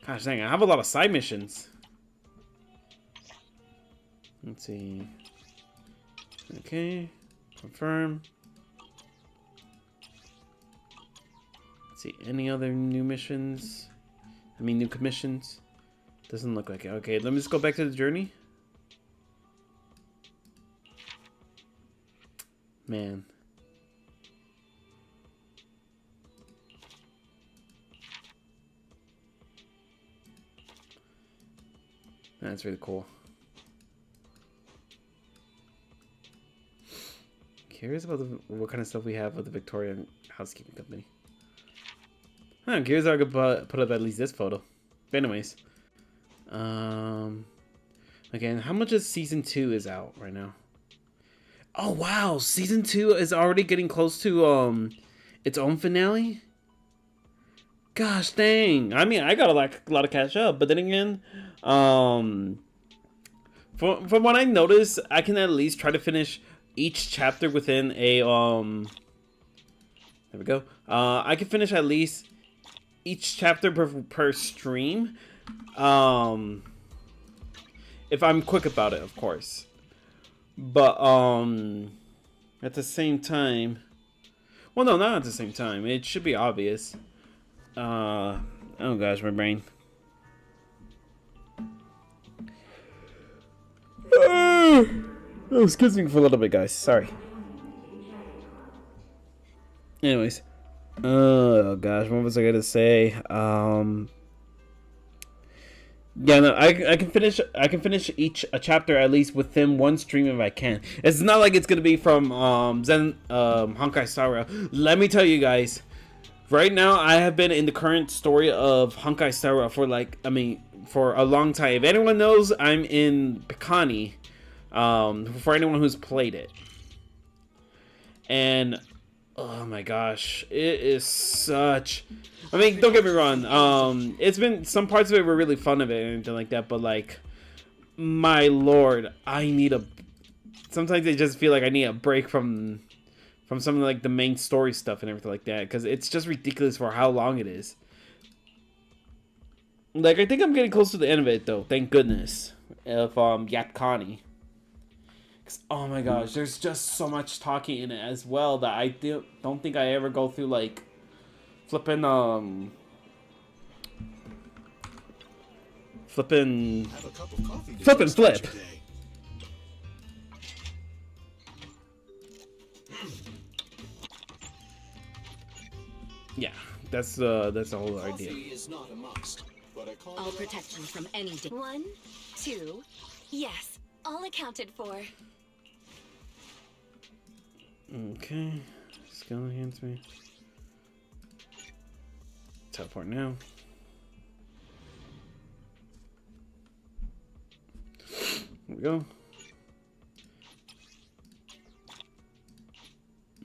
gosh dang, I have a lot of side missions. Let's see. Okay, confirm. Let's see, any other new missions? I mean, new commissions. Doesn't look like it. Okay, let me just go back to the journey. Man. That's really cool. Curious about what kind of stuff we have with the Victoria Housekeeping Company. I'm curious if I could put up at least this photo. But anyways. Again, how much is season 2 is out right now? Oh wow, season 2 is already getting close to its own finale. Gosh dang! I mean, I got a lot of catch up, but then again, from what I noticed, I can at least try to finish each chapter within a There we go. I can finish at least each chapter per stream. If I'm quick about it, of course. But at the same time, well, no, not at the same time. It should be obvious. Oh gosh, my brain. Oh, excuse me for a little bit, guys. Sorry. Anyways. Oh gosh, what was I gonna say? Yeah, no, I can finish each a chapter at least within one stream if I can. It's not like it's gonna be from Honkai Star Rail. Let me tell you guys, right now I have been in the current story of Honkai Star Rail for for a long time. If anyone knows, I'm in Pikani. For anyone who's played it, and oh my gosh, it is such. I mean, don't get me wrong. It's been some parts of it were really fun of it and anything like that, but like, my lord, I need a. Sometimes I just feel like I need a break from some of like the main story stuff and everything like that, because it's just ridiculous for how long it is. Like, I think I'm getting close to the end of it though. Thank goodness. Of Yatkani. Oh my gosh, there's just so much talking in it as well that I don't think I ever go through like flipping flip. Yeah, that's the whole idea. All protection from any 1, 2, yes, all accounted for. Okay, skill enhancement. Teleport now. Here we go.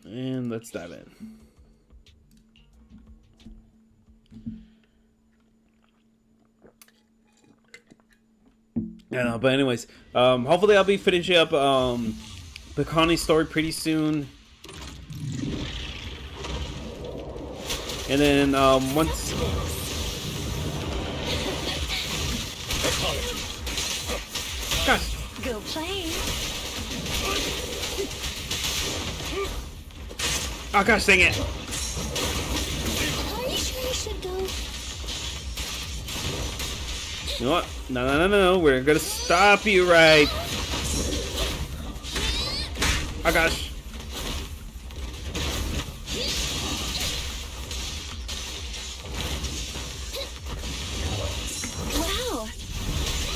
And let's dive in. Yeah, but anyways, hopefully I'll be finishing up Pikani's story pretty soon. And then once gosh. Go play. Oh gosh, dang it. Are you sure you should go? You know what? No. We're gonna stop you right. Oh gosh. Wow.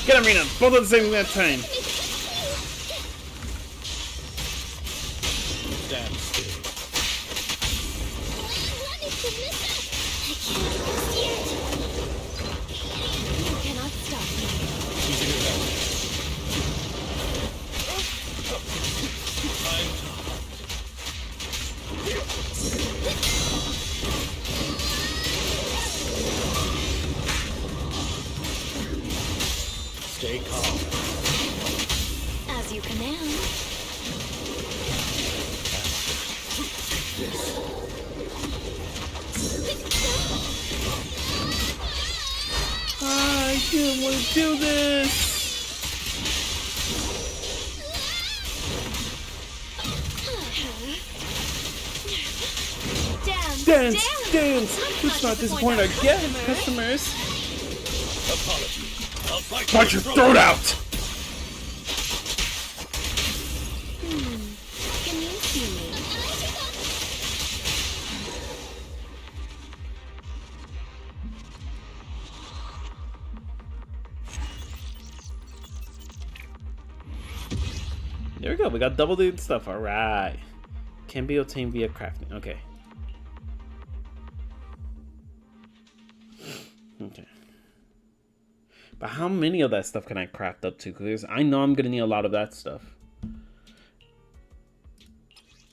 Get him, Rena. Both at the same time. Stand still. Let me finish it. I can't see it. You cannot stop me. Using it that way. Stay calm. As you command. I didn't want to do this. Dance. Let's not disappoint our customers. Apologies. I'll fight Punch your throat out. Can you see me? There we go. We got double the stuff. All right. Can be obtained via crafting. Okay. Okay. But how many of that stuff can I craft up to? Because I know I'm gonna need a lot of that stuff.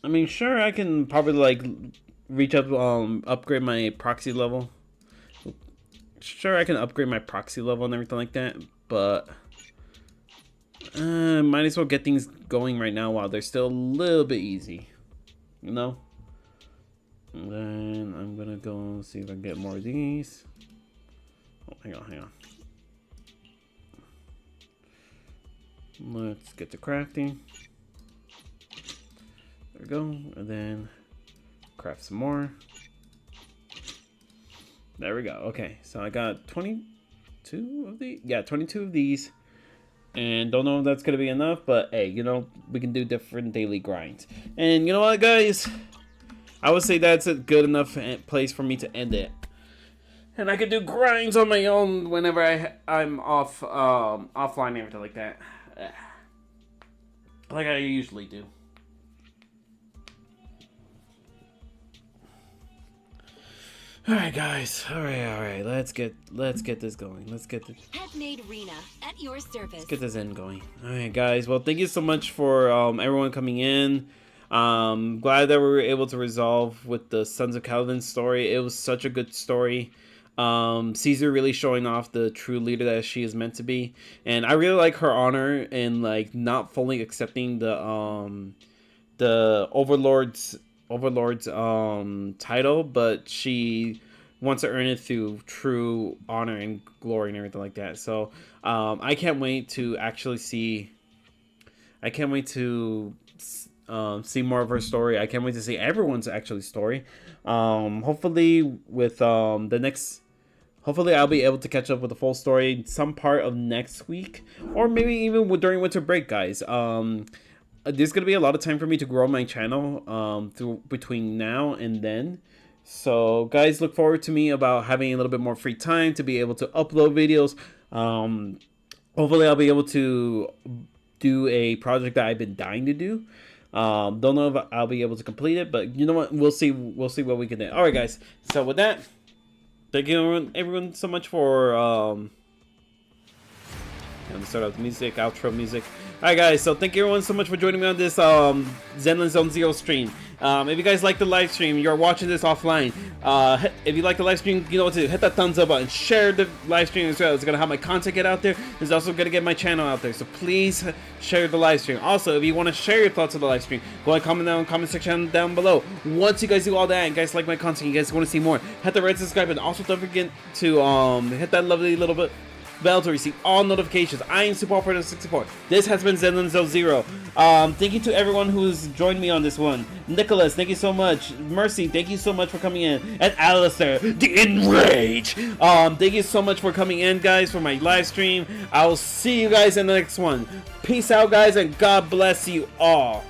I mean, sure, I can probably like reach up, upgrade my proxy level. Sure, I can upgrade my proxy level and everything like that, but might as well get things going right now while they're still a little bit easy, you know. And then I'm gonna go see if I can get more of these. Oh, hang on. Let's get to crafting. There we go. And then craft some more. There we go. Okay, so I got 22 of these. Yeah, 22 of these. And don't know if that's gonna be enough, but hey, you know, we can do different daily grinds. And you know what, guys? I would say that's a good enough place for me to end it. And I can do grinds on my own whenever I'm off offline and everything like that. Like I usually do. Alright guys, alright, let's get this going. Let's get this end going. Alright guys, well thank you so much for everyone coming in. Glad that we were able to resolve with the Sons of Calvin story. It was such a good story. Caesar really showing off the true leader that she is meant to be, and I really like her honor in like not fully accepting the overlord's title, but she wants to earn it through true honor and glory and everything like that. So I can't wait to actually see see more of her story. I can't wait to see everyone's actually story. Hopefully with the next, hopefully I'll be able to catch up with the full story some part of next week, or maybe even during winter break, guys. There's gonna be a lot of time for me to grow my channel through between now and then. So guys, look forward to me about having a little bit more free time to be able to upload videos. Hopefully I'll be able to do a project that I've been dying to do. Don't know if I'll be able to complete it, but you know what? We'll see what we can do. All right, guys. So with that, thank you everyone so much for I'm gonna start out the music, outro music. Alright guys, so thank you everyone so much for joining me on this Zenless Zone Zero stream. If you guys like the live stream, you're watching this offline, if you like the live stream, you know what to do. Hit that thumbs up button, share the live stream as well. It's gonna have my content get out there. It's also gonna get my channel out there, so please share the live stream. Also, if you want to share your thoughts on the live stream, go ahead, comment down in the comment section down below. Once you guys do all that and you guys like my content, you guys want to see more, hit the red subscribe button. Also, don't forget to hit that lovely little bell to receive all notifications. I am Super Alfredo 64. This has been Zenless Zone Zero. Thank you to everyone who's joined me on this one. Nicholas, thank you so much. Mercy, thank you so much for coming in. And Alistair, the Enrage. Thank you so much for coming in, guys, for my live stream. I will see you guys in the next one. Peace out, guys, and God bless you all.